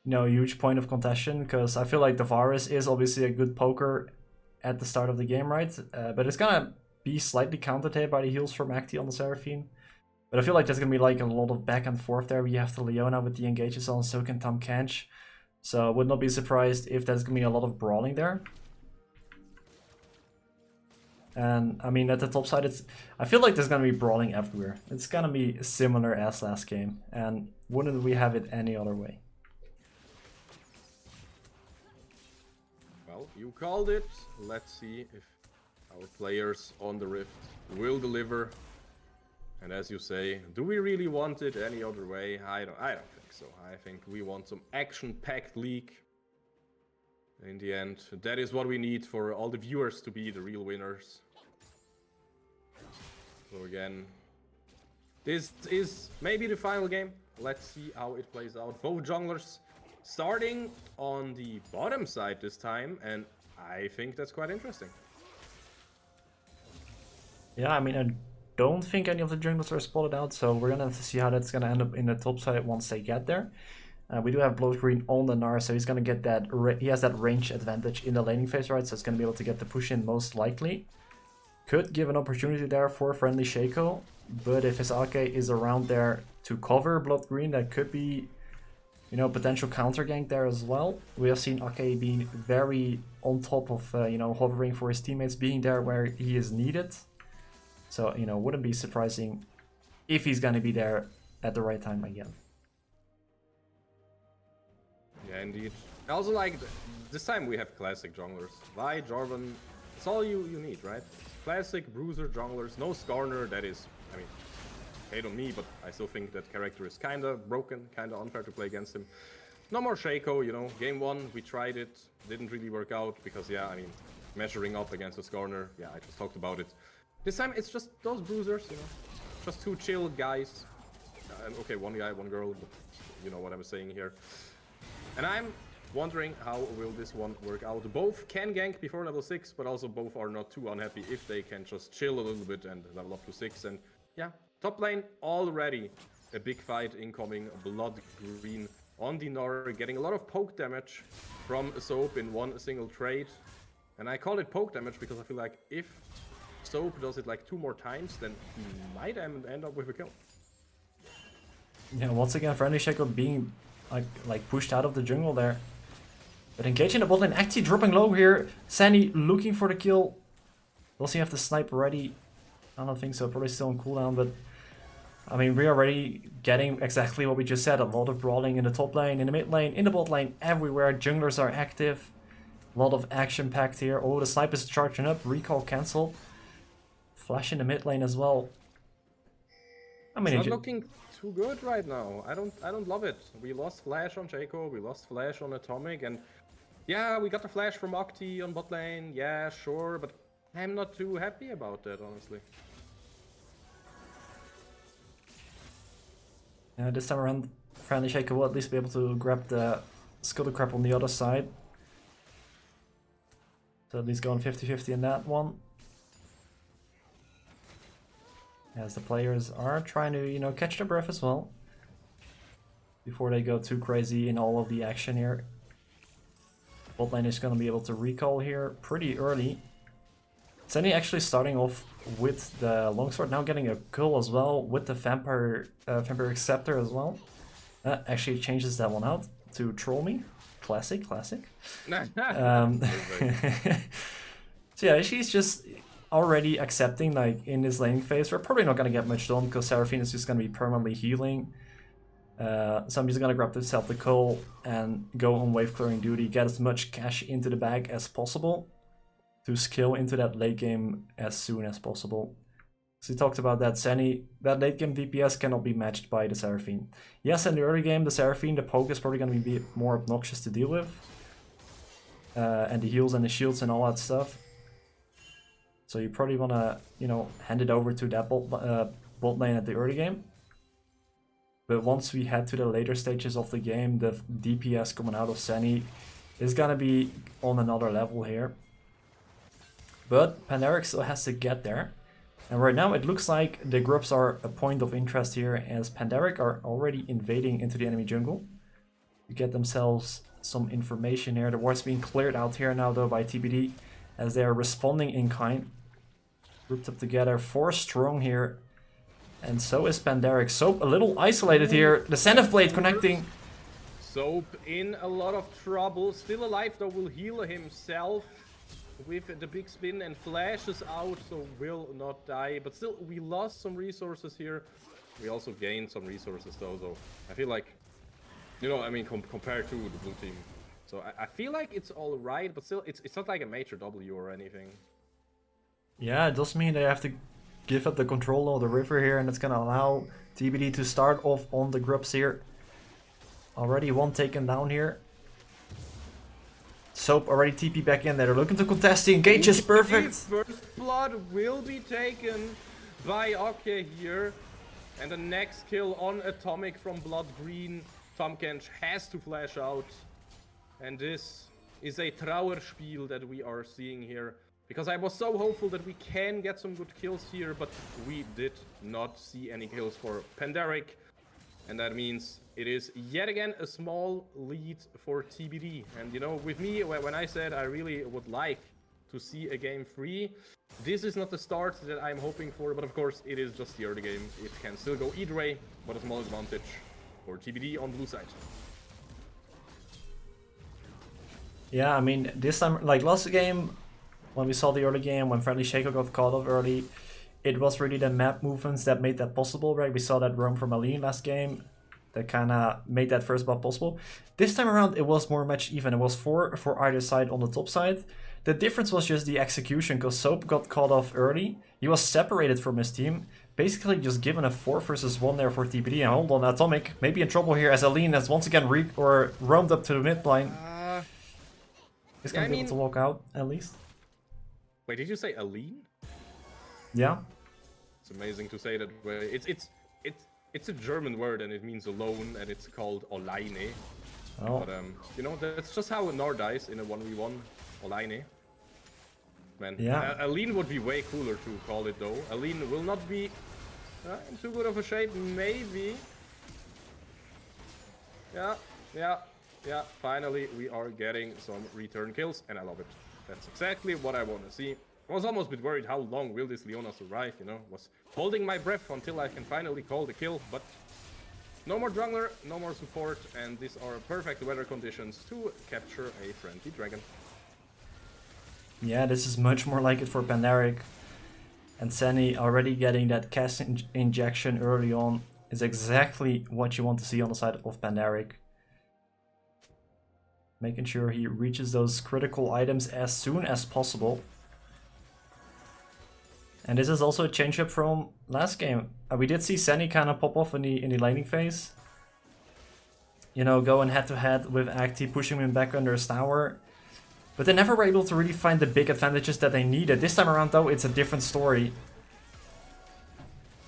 a huge point of contention because I feel like the Varus is obviously a good poker at the start of the game, right? But it's gonna be slightly countered here by the heals from Acti on the Seraphine. But I feel like there's gonna be like a lot of back and forth there. We have the Leona with the engages on Silk and Tahm Kench. So I would not be surprised if there's gonna be a lot of brawling there. And I mean, at the top side, I feel like there's gonna be brawling everywhere. It's gonna be similar as last game, and wouldn't we have it any other way? Well, you called it. Let's see if our players on the Rift will deliver. And as you say, do we really want it any other way? I don't think so. I think we want some action-packed league. In the end, that is what we need for all the viewers to be the real winners. So again, this is maybe the final game. Let's see how it plays out. Both junglers starting on the bottom side this time, and I think that's quite interesting. Yeah, I mean, I don't think any of the junglers are spotted out, so we're gonna have to see how that's gonna end up in the top side once they get there. We do have Blood Green on the Gnar, so he's gonna get that. He has that range advantage in the laning phase, right? So it's gonna be able to get the push in most likely. Could give an opportunity there for friendly Shaco, but if his AK is around there to cover Blood Green, that could be, potential counter gank there as well. We have seen AK being very on top of, hovering for his teammates, being there where he is needed. So, wouldn't be surprising if he's gonna be there at the right time again. Yeah, indeed. I also like this time we have classic junglers. Vi, Jarvan, it's all you need, right? Classic bruiser junglers, no Skarner. That is, I mean, hate on me, but I still think that character is kinda broken, kinda unfair to play against him. No more Shaco, Game 1, we tried it, didn't really work out because, yeah, I mean, measuring up against the Skarner, yeah, I just talked about it. This time it's just those bruisers, just two chill guys. Okay, one guy, one girl, but you know what I'm saying here. And I'm wondering how will this one work out. Both can gank before level 6, but also both are not too unhappy if they can just chill a little bit and level up to 6. And yeah, top lane already a big fight incoming. Blood Green on the Gnar, getting a lot of poke damage from Soap in one single trade. And I call it poke damage because I feel like if Soap does it like 2 more times, then he might end up with a kill. Yeah, once again, friendly Shaco being like pushed out of the jungle there. But engaging the bot lane, actually dropping low here. Sandy looking for the kill. Does he have the snipe ready? I don't think so, probably still on cooldown, but I mean, we're already getting exactly what we just said. A lot of brawling in the top lane, in the mid lane, in the bot lane, everywhere. Junglers are active. A lot of action packed here. Oh, the snipe is charging up. Recall cancelled. Flash in the mid lane as well. I mean, it's not looking too good right now. I don't love it. We lost Flash on Jaco, we lost Flash on Atomic, and yeah, we got the Flash from Octi on bot lane. Yeah, sure, but I'm not too happy about that, honestly. This time around, Friendly Shaker will at least be able to grab the Scuttle Crab on the other side. So at least going 50-50 in that one. As the players are trying to, you know, catch their breath as well. Before they go too crazy in all of the action here. Bot lane is going to be able to recall here pretty early. Senny actually starting off with the longsword, now getting a kill as well with the vampire scepter as well. Actually changes that one out to troll me. Classic. So yeah, she's just already accepting, like, in this laning phase, we're probably not going to get much done because Seraphine is just going to be permanently healing. So I'm just going to grab myself the coal and go on wave clearing duty, get as much cash into the bag as possible to skill into that late game as soon as possible. So we talked about that, Senny, that late game DPS cannot be matched by the Seraphine. Yes, in the early game, the Seraphine, the poke is probably going to be more obnoxious to deal with. And the heals and the shields and all that stuff. So you probably want to, you know, hand it over to that bot lane at the early game. But once we head to the later stages of the game, the DPS coming out of Senny is going to be on another level here. But Pandaric still has to get there. And right now it looks like the groups are a point of interest here, as Pandaric are already invading into the enemy jungle to get themselves some information here. The ward's being cleared out here now though by TBD as they are responding in kind. Grouped up together, 4 strong here. And so is Pandaric. Soap a little isolated here. The Zenith Blade connecting. Soap in a lot of trouble. Still alive though, will heal himself with the big spin and flashes out, so will not die. But still, we lost some resources here. We also gained some resources though, so I feel like, you know, I mean, compared to the blue team. So I feel like it's all right, but still, it's not like a major W or anything. Yeah, it does mean they have to give up the control of the river here, and it's gonna allow TBD to start off on the grubs here. Already one taken down here. Soap already TP back in there. They're looking to contest. The engage is perfect. First blood will be taken by Oke here. And the next kill on Atomic from Blood Green. Tomkench has to flash out. And this is a Trauerspiel that we are seeing here. Because I was so hopeful that we can get some good kills here, but we did not see any kills for Pandaric. And that means it is yet again a small lead for TBD. And you know, with me, when I said I really would like to see a game 3, this is not the start that I'm hoping for, but of course it is just the early game. It can still go either way, but a small advantage for TBD on the blue side. Yeah, I mean, this time, like last game, when we saw the early game, when Friendly Shaker got caught off early, it was really the map movements that made that possible, right? We saw that roam from Aline last game that kind of made that first buff possible. This time around, it was more match even. It was 4 for either side on the top side. The difference was just the execution, because Soap got caught off early. He was separated from his team, basically just given a 4 versus 1 there for TBD. And hold on, Atomic maybe in trouble here as Aline has once again roamed up to the mid line. He's gonna be able to walk out at least. Wait, did you say Aline? Yeah. It's amazing to say that way. It's a German word and it means alone, and it's called Oleine. Oh. But you know, that's just how Nord dies in a 1v1. Oleine. Man, yeah. Aline would be way cooler to call it though. Aline will not be in too good of a shape, maybe. Yeah. Finally, we are getting some return kills, and I love it. That's exactly what I want to see. I was almost a bit worried how long will this Leona survive, you know? Was holding my breath until I can finally call the kill, but No more jungler, no more support, and these are perfect weather conditions to capture a friendly dragon. Yeah, this is much more like it for Pandaric. And Senny already getting that cast injection early on is exactly what you want to see on the side of Pandaric. Making sure he reaches those critical items as soon as possible. And this is also a change up from last game. We did see Senny kind of pop off in the laning phase. You know, going head to head with Acti, pushing him back under his tower. But they never were able to really find the big advantages that they needed. This time around though, it's a different story.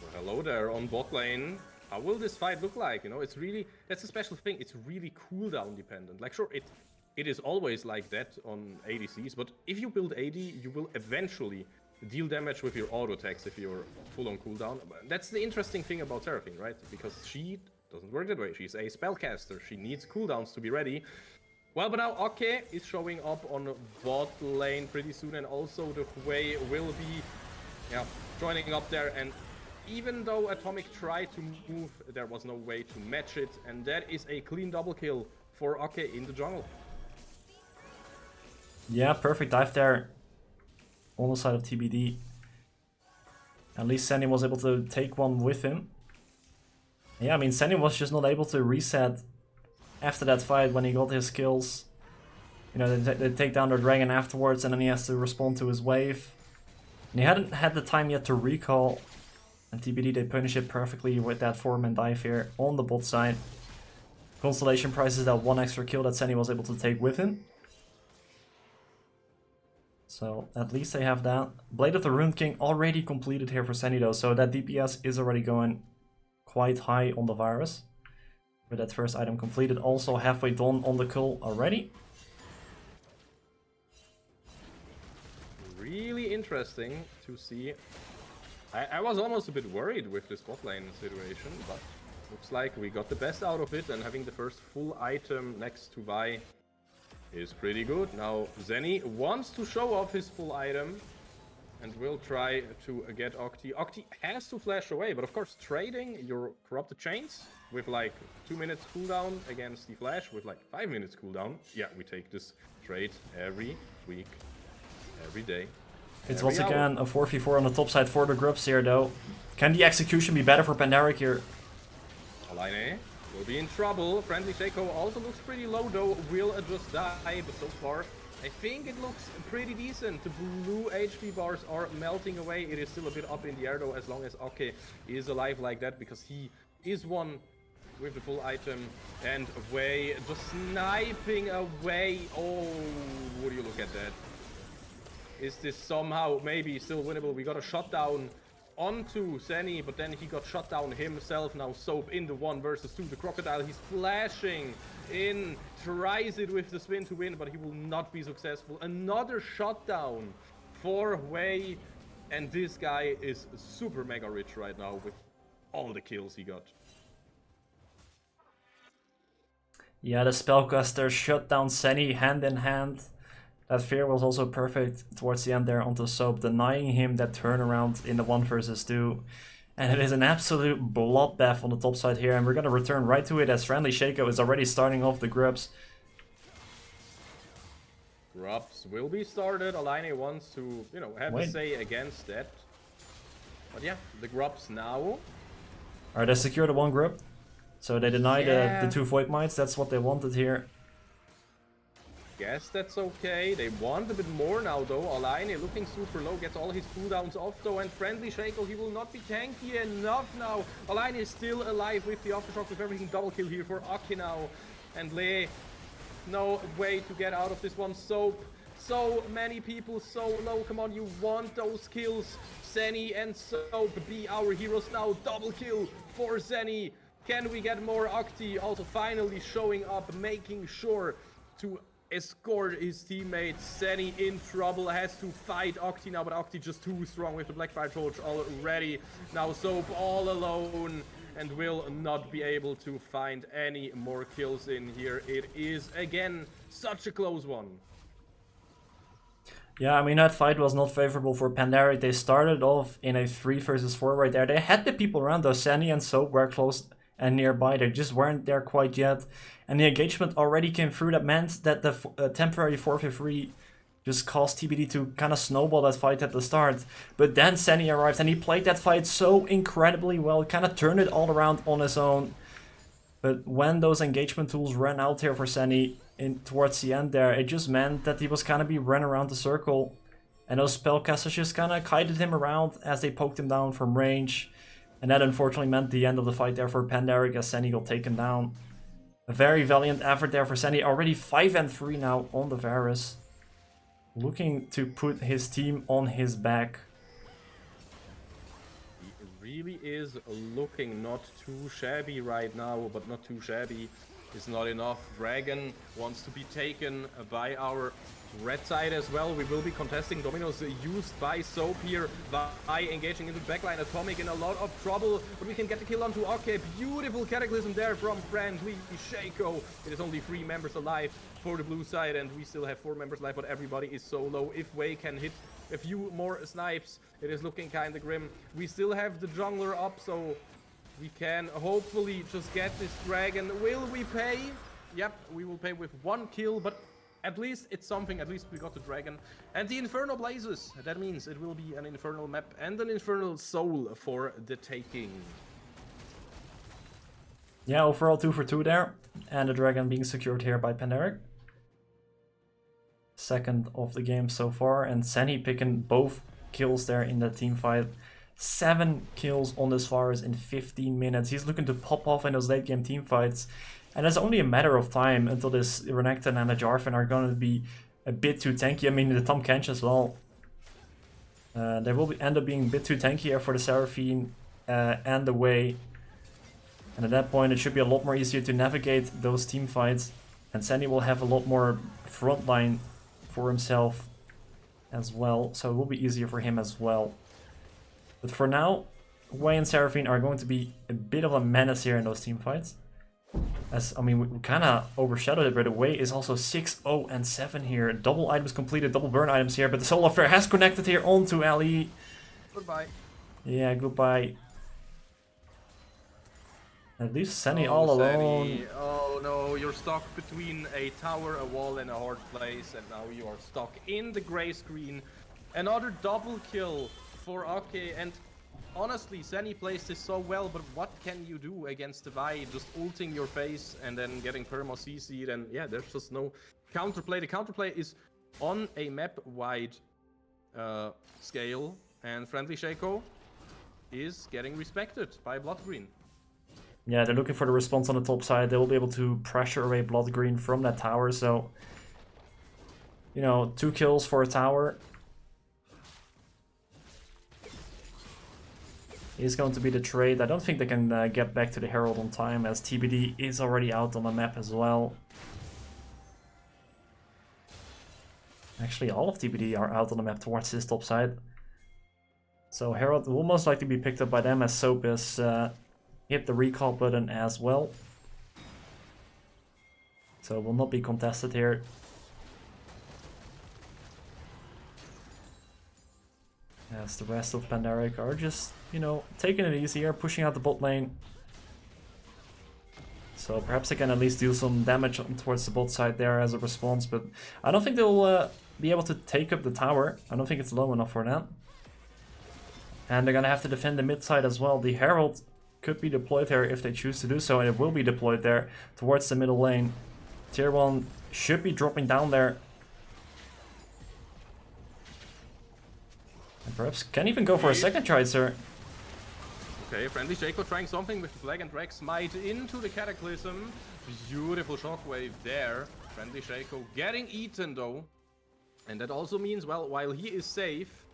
Well, hello there on bot lane. How will this fight look like? You know, it's really, that's a special thing. It's really cooldown dependent. Like, sure, it is always like that on ADCs, but if you build AD, you will eventually deal damage with your auto attacks if you're full on cooldown. That's the interesting thing about Seraphine, right? Because she doesn't work that way. She's a spellcaster. She needs cooldowns to be ready. Well, but now Oke is showing up on bot lane pretty soon, and also the Hui will be joining up there. And even though Atomic tried to move, there was no way to match it, and that is a clean double kill for Oke in the jungle. Yeah, perfect dive there on the side of TBD. At least Senny was able to take one with him. Yeah, I mean, Senny was just not able to reset after that fight when he got his kills. You know, they take down their dragon afterwards, and then he has to respond to his wave. And he hadn't had the time yet to recall. And TBD, they punish it perfectly with that 4-man dive here on the bot side. Constellation prizes that one extra kill that Senny was able to take with him. So at least they have that. Blade of the Rune King already completed here for Senny though, so that DPS is already going quite high on the virus. With that first item completed, also halfway done on the kill already. Really interesting to see. I was almost a bit worried with this bot lane situation, but looks like we got the best out of it, and having the first full item next to Vi is pretty good. Now Zenny wants to show off his full item and will try to get Octi. Octi has to flash away, but of course trading your corrupted chains with like 2 minutes cooldown against the flash with like 5 minutes cooldown. Yeah, we take this trade every week, every day. It's once again a 4v4 on the top side for the Grubs here though. Can the execution be better for Pandaric here? Aline will be in trouble. Friendly Shaco also looks pretty low though, will just die, but so far I think it looks pretty decent. The blue HP bars are melting away. It is still a bit up in the air though, as long as Oke is alive like that, because he is one with the full item. And away, just sniping away. Oh, would you look at that? Is this somehow maybe still winnable? We got a shutdown onto Senny, but then he got shut down himself. Now Soap in the 1 versus 2. The Crocodile, he's flashing in, tries it with the spin to win, but he will not be successful. Another shutdown for Wei, and this guy is super mega rich right now with all the kills he got. Yeah, the Spellcaster shut down Senny hand in hand. That fear was also perfect towards the end there onto Soap, denying him that turnaround in the 1 versus 2. And it is an absolute bloodbath on the top side here, and we're going to return right to it as Friendly Shaco is already starting off the Grubs. Grubs will be started. Aline wants to, you know, have a say against that. But yeah, the Grubs now. Alright, they secure the 1 Grub. So they deny the 2 Void Mites, that's what they wanted here. Guess that's okay. They want a bit more now though. Aline looking super low, gets all his cooldowns off though, and Friendly Shaco, he will not be tanky enough now. Aline is still alive with the aftershock, with everything. Double kill here for Aki now. And Le, no way to get out of this one. Soap, so many people so low. Come on, you want those kills. Zenny and Soap be our heroes now. Double kill for Zenny. Can we get more? Octi also finally showing up, making sure to escort his teammates. Zenny in trouble, has to fight Octi now, but Octi just too strong with the Blackfire Torch already. Now Soap all alone and will not be able to find any more kills in here. It is again such a close one. Yeah, I mean, that fight was not favorable for Pandaric. They started off in a 3 versus 4 right there. They had the people around though. Zenny and Soap were close and nearby. They just weren't there quite yet. And the engagement already came through. That meant that the temporary 4v3 just caused TBD to kind of snowball that fight at the start. But then Senny arrived and he played that fight so incredibly well. Kind of turned it all around on his own. But when those engagement tools ran out here for Senny towards the end there, it just meant that he was kind of be run around the circle. And those spellcasters just kind of kited him around as they poked him down from range. And that unfortunately meant the end of the fight there for Pandaric as Senny got taken down. A very valiant effort there for Senny. Already 5-3 now on the Varus. Looking to put his team on his back. He really is looking not too shabby right now, but not too shabby is not enough. Dragon wants to be taken by our red side as well. We will be contesting Dominoes used by Soap here by engaging into the backline. Atomic in a lot of trouble, but we can get the kill onto OK. Beautiful Cataclysm there from friendly Shaco. It is only 3 members alive for the blue side, and we still have 4 members alive, but everybody is so low. If Wei can hit a few more snipes, it is looking kind of grim. We still have the jungler up, so we can hopefully just get this dragon. Will we pay? Yep, we will pay with 1 kill, but at least it's something. At least we got the dragon. And the Infernal Blazes. That means it will be an Infernal map and an Infernal Soul for the taking. Yeah, overall 2 for 2 there. And the dragon being secured here by Pandaric. Second of the game so far. And Senny picking both kills there in the team fight. 7 kills on this Varus in 15 minutes. He's looking to pop off in those late game team fights. And it's only a matter of time until this Renekton and the Jarvan are going to be a bit too tanky. I mean, the Tahm Kench as well. They will end up being a bit too tanky here for the Seraphine and the Wei. And at that point, it should be a lot more easier to navigate those team fights. And Senny will have a lot more frontline for himself as well. So it will be easier for him as well. But for now, Wei and Seraphine are going to be a bit of a menace here in those team fights. As, I mean, we kind of overshadowed it, but the Wei is also 6-0-7 here. Double items completed, double burn items here, but the Soul Affair has connected here onto Ali. Goodbye. Yeah, goodbye. At least Senny all alone. Senny. Oh no, you're stuck between a tower, a wall, and a hard place, and now you are stuck in the gray screen. Another double kill for Ake, and honestly, Senny plays this so well, but what can you do against the Vi? Just ulting your face and then getting perma CC'd, and yeah, there's just no counterplay. The counterplay is on a map-wide scale, and Friendly Shaco is getting respected by Blood Green. Yeah, they're looking for the response on the top side. They will be able to pressure away Blood Green from that tower, so... You know, 2 kills for a tower is going to be the trade. I don't think they can get back to the Herald on time, as TBD is already out on the map as well. Actually, all of TBD are out on the map towards this top side. So Herald will most likely be picked up by them, as Soap is hit the recall button as well. So it will not be contested here. As the rest of Pandaric are just, you know, taking it easy here, pushing out the bot lane. So perhaps they can at least do some damage towards the bot side there as a response, but I don't think they'll be able to take up the tower. I don't think it's low enough for that. And they're gonna have to defend the mid side as well. The Herald could be deployed there if they choose to do so, and it will be deployed there towards the middle lane. Tier 1 should be dropping down there. And perhaps can even go for a second try, sir. Okay, Friendly Shaco trying something with the Flag and Drag Smite into the Cataclysm. Beautiful shockwave there. Friendly Shaco getting eaten though. And that also means, well, while he is safe,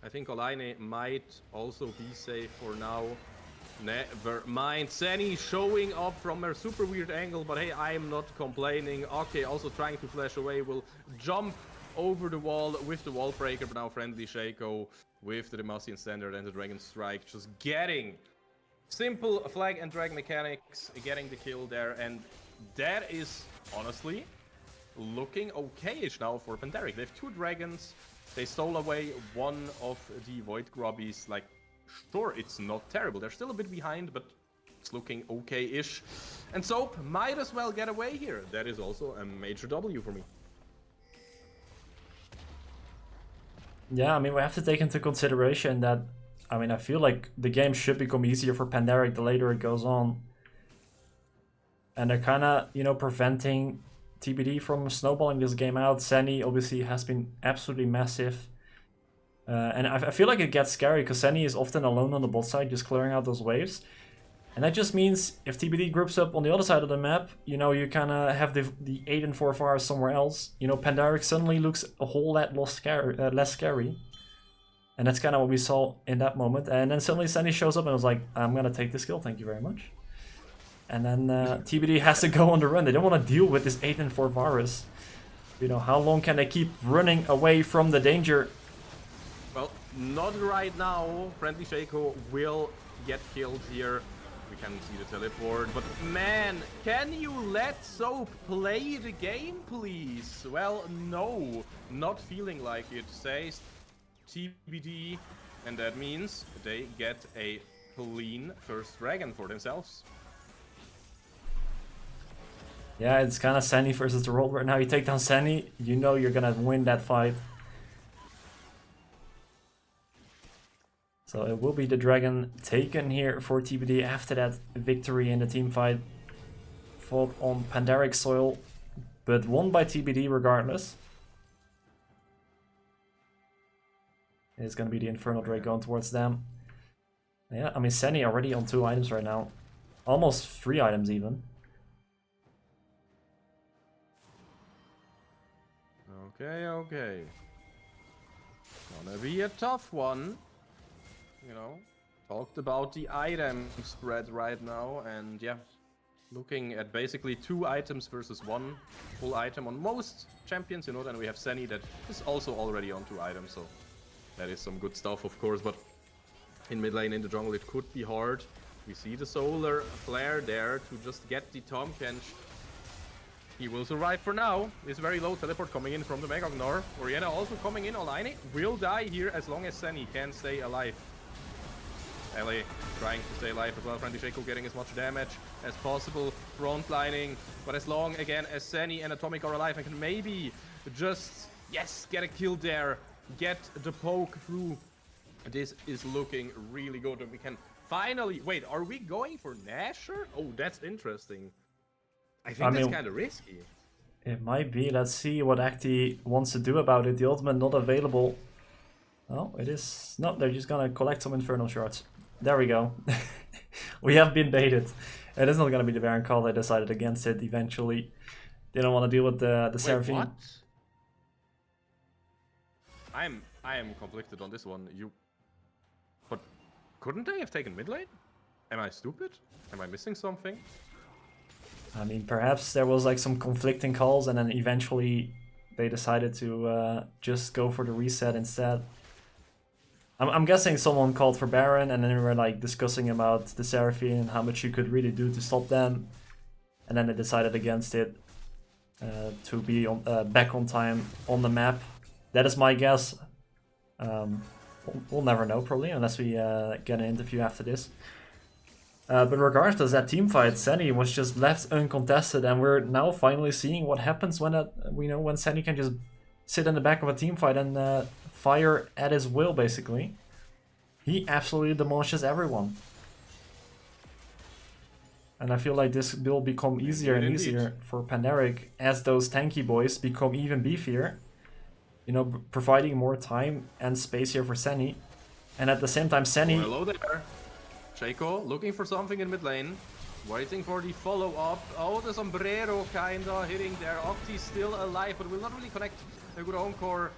I think Olaine might also be safe for now. Never mind. Senny showing up from a super weird angle, but hey, I am not complaining. Okay, also trying to flash away, will jump over the wall with the wall breaker, but now Friendly Shaco with the Demacian Standard and the Dragon Strike, just getting simple flag and drag mechanics, getting the kill there, and that is honestly looking okayish now for Pandaric. They have 2 dragons, they stole away one of the Void Grubbies. Like, sure, it's not terrible, they're still a bit behind, but It's looking okay-ish. And Soap might as well get away here. That is also a major W for me. Yeah, I mean, we have to take into consideration that, I mean, I feel like the game should become easier for Pandaric the later it goes on. And they're kind of, you know, preventing TBD from snowballing this game out. Senny obviously has been absolutely massive. And I feel like it gets scary because Senny is often alone on the bot side, just clearing out those waves. And that just means if TBD groups up on the other side of the map, you know, you kind of have the 8 and 4 VARs somewhere else. You know, Pandaric suddenly looks a whole lot less scary. And that's kind of what we saw in that moment. And then suddenly Senny shows up and was like, I'm going to take this kill, thank you very much. And then TBD has to go on the run. They don't want to deal with this 8 and 4 Varus. You know, how long can they keep running away from the danger? Well, not right now. Friendly Shaco will get killed here. We can see the teleport, but man, can you let Soap play the game, please? Well, no, not feeling like it, says TBD, and that means they get a clean first dragon for themselves. Yeah, it's kind of Senny versus the world right now. You take down Senny, you know you're gonna win that fight. So it will be the dragon taken here for TBD after that victory in the team fight. Fought on Pandaric soil, but won by TBD regardless. It's gonna be the Infernal Drake going towards them. Yeah, I mean Senny already on 2 items right now. Almost 3 items even. Okay. Gonna be a tough one. You know, talked about the item spread right now, and yeah, looking at basically 2 items versus 1 full item on most champions, you know, then we have Senny that is also already on 2 items, so that is some good stuff, of course, but in mid lane, in the jungle, it could be hard. We see the solar flare there to just get the Tom Kench. He will survive for now. It's very low teleport coming in from the Megagnar. Oriana also coming in. Olaine will die here as long as Senny can stay alive. LA trying to stay alive as well. Friendly Shaco getting as much damage as possible. Frontlining. But as long, again, as Senny and Atomic are alive, I can maybe just, yes, get a kill there. Get the poke through. This is looking really good. And we can finally... Wait, are we going for Nasher? Oh, that's interesting. I think that's kind of risky. It might be. Let's see what Acti wants to do about it. The ultimate not available. Oh, it is. No, they're just gonna collect some Infernal Shards. There we go. We have been baited. It is not gonna be the Baron call. They decided against it eventually. They don't want to deal with the Seraphine. What? I am conflicted on this one. But couldn't they have taken mid lane? Am I stupid? Am I missing something? I mean, perhaps there was like some conflicting calls and then eventually they decided to just go for the reset instead. I'm guessing someone called for Baron and then we were like discussing about the Seraphine and how much you could really do to stop them. And then they decided against it to be on, back on time on the map. That is my guess. We'll never know probably unless we get an interview after this. But regardless, that team fight, Senny was just left uncontested, and we're now finally seeing what happens when when Senny can just sit in the back of a team fight and fire at his will, basically. He absolutely demolishes everyone. And I feel like this will become easier and easier for Pandaric as those tanky boys become even beefier. You know, providing more time and space here for Senny. And at the same time, Senny... Oh, hello there. Shaco looking for something in mid lane, waiting for the follow-up. Oh, the sombrero kinda hitting there. Octi's still alive, but will not really connect a good Encore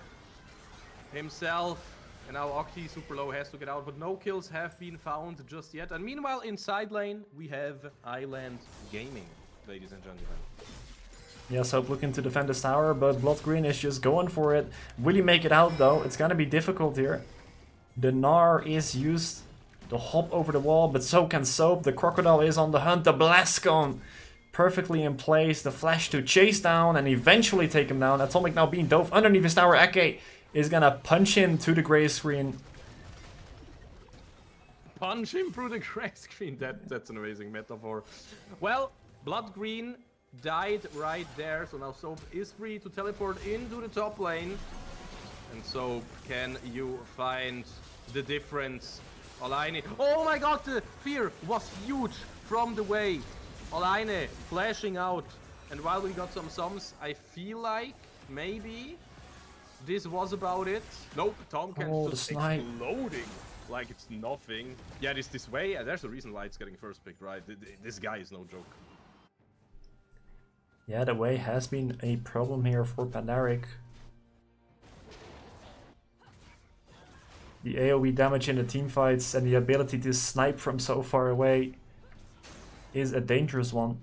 himself. And now Octi super low, has to get out, but no kills have been found just yet. And meanwhile, in side lane, we have Island Gaming, ladies and gentlemen. Yes, Hope looking to defend this tower, but Blood Green is just going for it. Will he make it out though? It's gonna be difficult here. The Gnar is used. The hop over the wall, but so can Soap. The Crocodile is on the hunt. The Blast Cone perfectly in place. The Flash to chase down and eventually take him down. Atomic now being dove underneath his tower. Ake is gonna punch into the gray screen. punch him through the crack screen. That's an amazing metaphor. Well, Blood Green died right there, so now Soap is free to teleport into the top lane. And Soap, can you find the difference? Olaine, oh my god, the fear was huge from the way. Olaine flashing out. And while we got some sums, I feel like maybe this was about it. Nope, Tom can just exploding like it's nothing. Yeah, this way, there's a reason why it's getting first pick, right? This guy is no joke. Yeah, the way has been a problem here for Pandaric. The AoE damage in the teamfights and the ability to snipe from so far away is a dangerous one.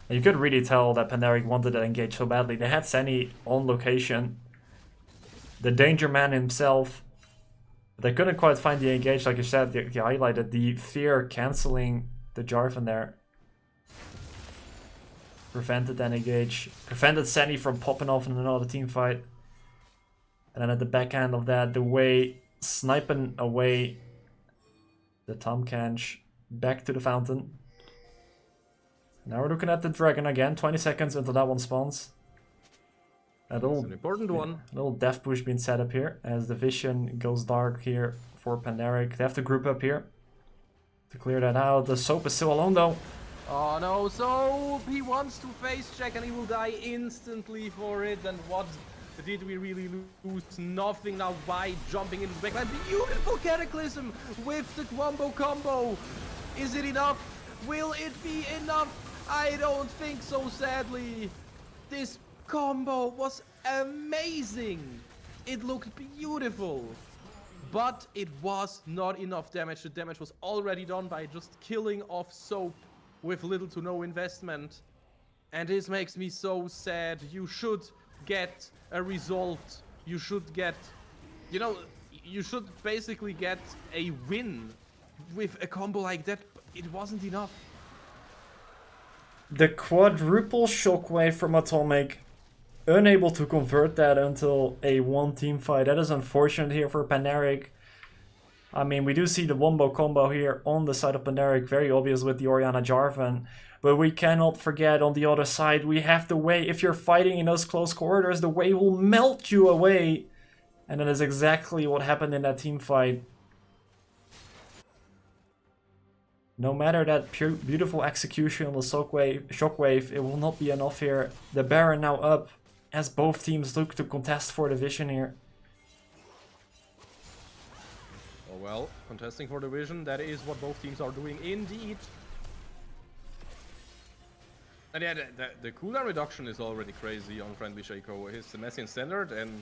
And you could really tell that Pandaric wanted to engage so badly. They had Senny on location. The danger man himself. They couldn't quite find the engage, like you said, you highlighted the fear cancelling the Jarvan there. Prevented that engage. Prevented Senny from popping off in another team fight. And then at the back end of that, the way sniping away the Tahm back to the fountain. Now we're looking at the dragon again, 20 seconds until that one spawns. That's an important one. A little death push being set up here as the vision goes dark here for Pandaric. They have to group up here to clear that out. The Soap is still alone though. Oh no, Soap! He wants to face check and he will die instantly for it. And what did we really lose? Nothing now by jumping into the backline. Beautiful Cataclysm with the Wombo combo. Is it enough? Will it be enough? I don't think so, sadly. This combo was amazing. It looked beautiful. But it was not enough damage. The damage was already done by just killing off Soap with little to no investment. And this makes me so sad. You should get a result. You should get, you know, you should basically get a win with a combo like that. It wasn't enough. The quadruple shockwave from Atomic, unable to convert that until a one team fight. That is unfortunate here for Pandaric. I mean, we do see the Wombo combo here on the side of Pandaric, very obvious with the Orianna Jarvan. But we cannot forget on the other side, we have the way, if you're fighting in those close corridors, the way will melt you away. And that is exactly what happened in that team fight. No matter that beautiful execution on the shockwave, it will not be enough here. The Baron now up as both teams look to contest for the vision here. Oh well, contesting for the vision, that is what both teams are doing indeed. And yeah, the cooldown reduction is already crazy on Friendly Shaco. His Messian Standard and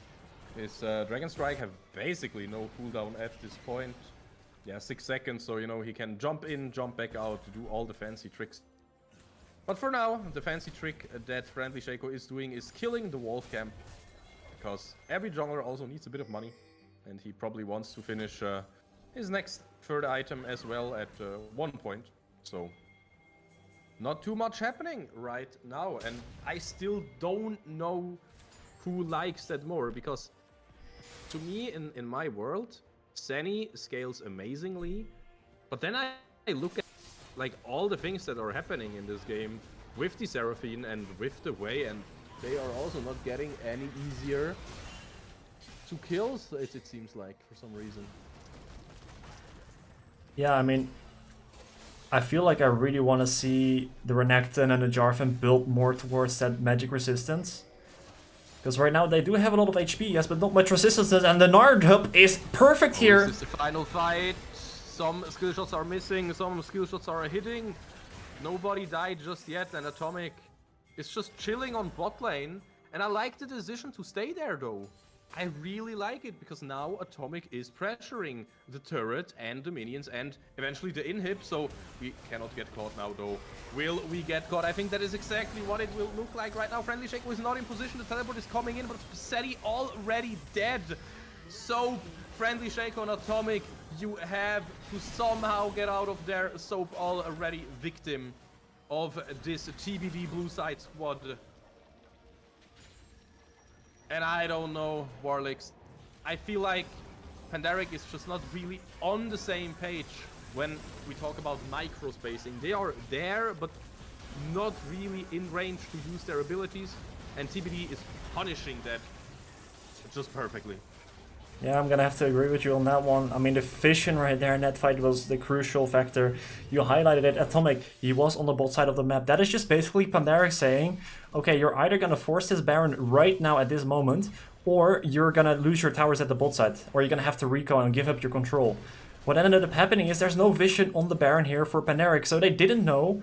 his Dragon Strike have basically no cooldown at this point. Yeah, 6 seconds, so you know he can jump in, jump back out to do all the fancy tricks. But for now, the fancy trick that Friendly Shaco is doing is killing the Wolf Camp. Because every jungler also needs a bit of money. And he probably wants to finish his next third item as well at 1 point. So, not too much happening right now. And I still don't know who likes that more. Because to me, in my world, Senny scales amazingly, but then I look at like all the things that are happening in this game with the Seraphine and with the Way, and they are also not getting any easier to kill, so it seems like, for some reason. Yeah, I mean, I feel like I really want to see the Renekton and the Jarvan build more towards that magic resistance. Because right now they do have a lot of HP, yes, but not much resistance, and the Nard Hub is perfect here. This is the final fight. Some skill shots are missing, some skill shots are hitting. Nobody died just yet, and Atomic is just chilling on bot lane. And I like the decision to stay there, though. I really like it, because now Atomic is pressuring the turret and the minions and eventually the inhib, so we cannot get caught now, though. Will we get caught? I think that is exactly what it will look like right now. Friendly Shaco is not in position, the teleport is coming in, but Seti already dead. So, Friendly Shaco and Atomic, you have to somehow get out of there. Soap already victim of this TBD blue side squad. And I don't know, Warlicks. I feel like Pandaric is just not really on the same page when we talk about micro spacing. They are there, but not really in range to use their abilities, and TBD is punishing that just perfectly. Yeah, I'm gonna have to agree with you on that one. I mean, the vision right there in that fight was the crucial factor. You highlighted it. Atomic, he was on the bot side of the map. That is just basically Pandaric saying, okay, you're either gonna force this Baron right now at this moment, or you're gonna lose your towers at the bot side, or you're gonna have to recall and give up your control. What ended up happening is there's no vision on the Baron here for Pandaric, so they didn't know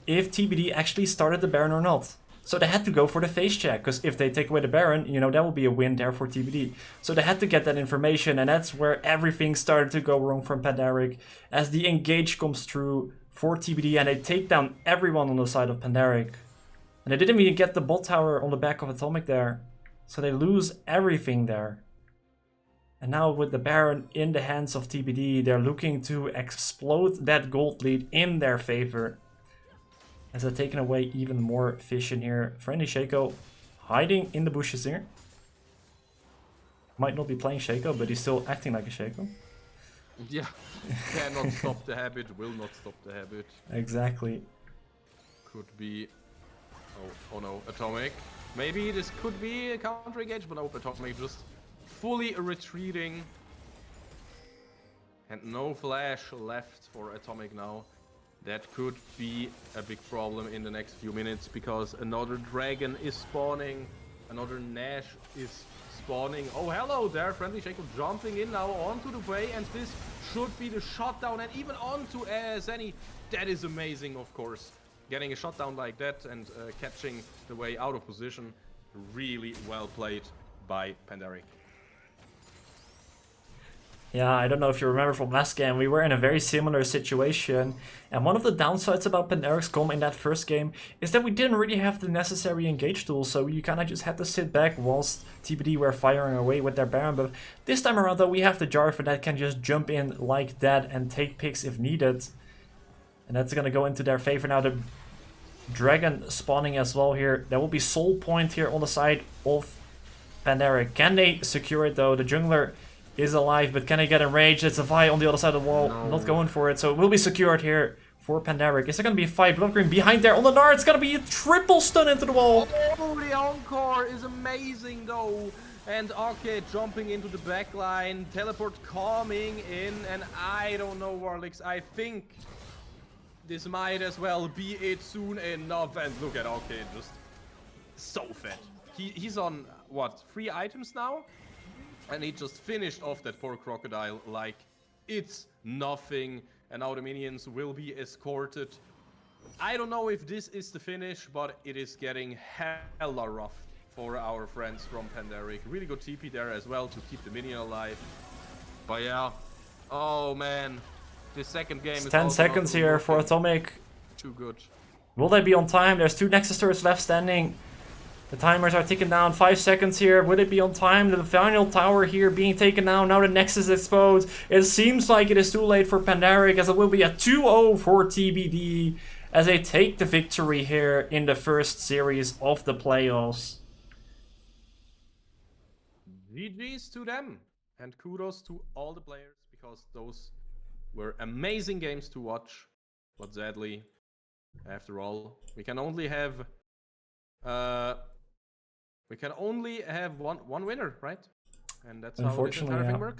if TBD actually started the Baron or not. So they had to go for the face check, because if they take away the Baron, you know, that will be a win there for TBD. So they had to get that information, and that's where everything started to go wrong from Pandaric, as the engage comes through for TBD, and they take down everyone on the side of Pandaric. And they didn't even get the bot tower on the back of Atomic there, so they lose everything there. And now with the Baron in the hands of TBD, they're looking to explode that gold lead in their favor, as they're taking away even more vision here. Friendly Shaco hiding in the bushes here. Might not be playing Shaco, but he's still acting like a Shaco. Yeah, cannot stop the habit, will not stop the habit. Exactly. Could be... Oh no, Atomic. Maybe this could be a counter engage, but no, Atomic just fully retreating. And no flash left for Atomic now. That could be a big problem in the next few minutes, because another dragon is spawning, another Nash is spawning. Oh, hello there, Friendly Shaco jumping in now onto the way, and this should be the shutdown, and even onto Zenny. That is amazing, of course. Getting a shutdown like that and catching the way out of position, really well played by Pandaric. Yeah, I don't know if you remember from last game, we were in a very similar situation. And one of the downsides about Pandaric's comp in that first game is that we didn't really have the necessary engage tools, so you kind of just had to sit back whilst TBD were firing away with their Baron. But this time around though, we have the Jarvan that can just jump in like that and take picks if needed. And that's gonna go into their favor now. The Dragon spawning as well here. There will be Soul Point here on the side of Pandaric. Can they secure it though? The jungler is alive, but can they get enraged? It's a Vi on the other side of the wall, not going for it, so it will be secured here for Pandaric. Is there going to be a fight? Blood Green behind there on the Nard. It's going to be a triple stun into the wall. Oh, the encore is amazing though. And Arcade jumping into the backline, teleport coming in, and I don't know, Warlix, I think this might as well be it soon enough. And look at Arcade, just so fat. He's on, what, 3 items now? And he just finished off that poor crocodile like it's nothing. And now the minions will be escorted. I don't know if this is the finish, but it is getting hella rough for our friends from Pandaric. Really good TP there as well to keep the minion alive. But yeah, oh man, this second game it's is 10 seconds here for Atomic. Too good. Will they be on time? There's 2 Nexus turrets left standing. The timers are ticking down, 5 seconds here. Would it be on time? The final tower here being taken down. Now the Nexus is exposed. It seems like it is too late for Pandaric, as it will be a 2-0 for TBD, as they take the victory here in the first series of the playoffs. GG's to them, and kudos to all the players, because those were amazing games to watch. But sadly, after all, we can only have one winner, right? And that's how this entire thing works.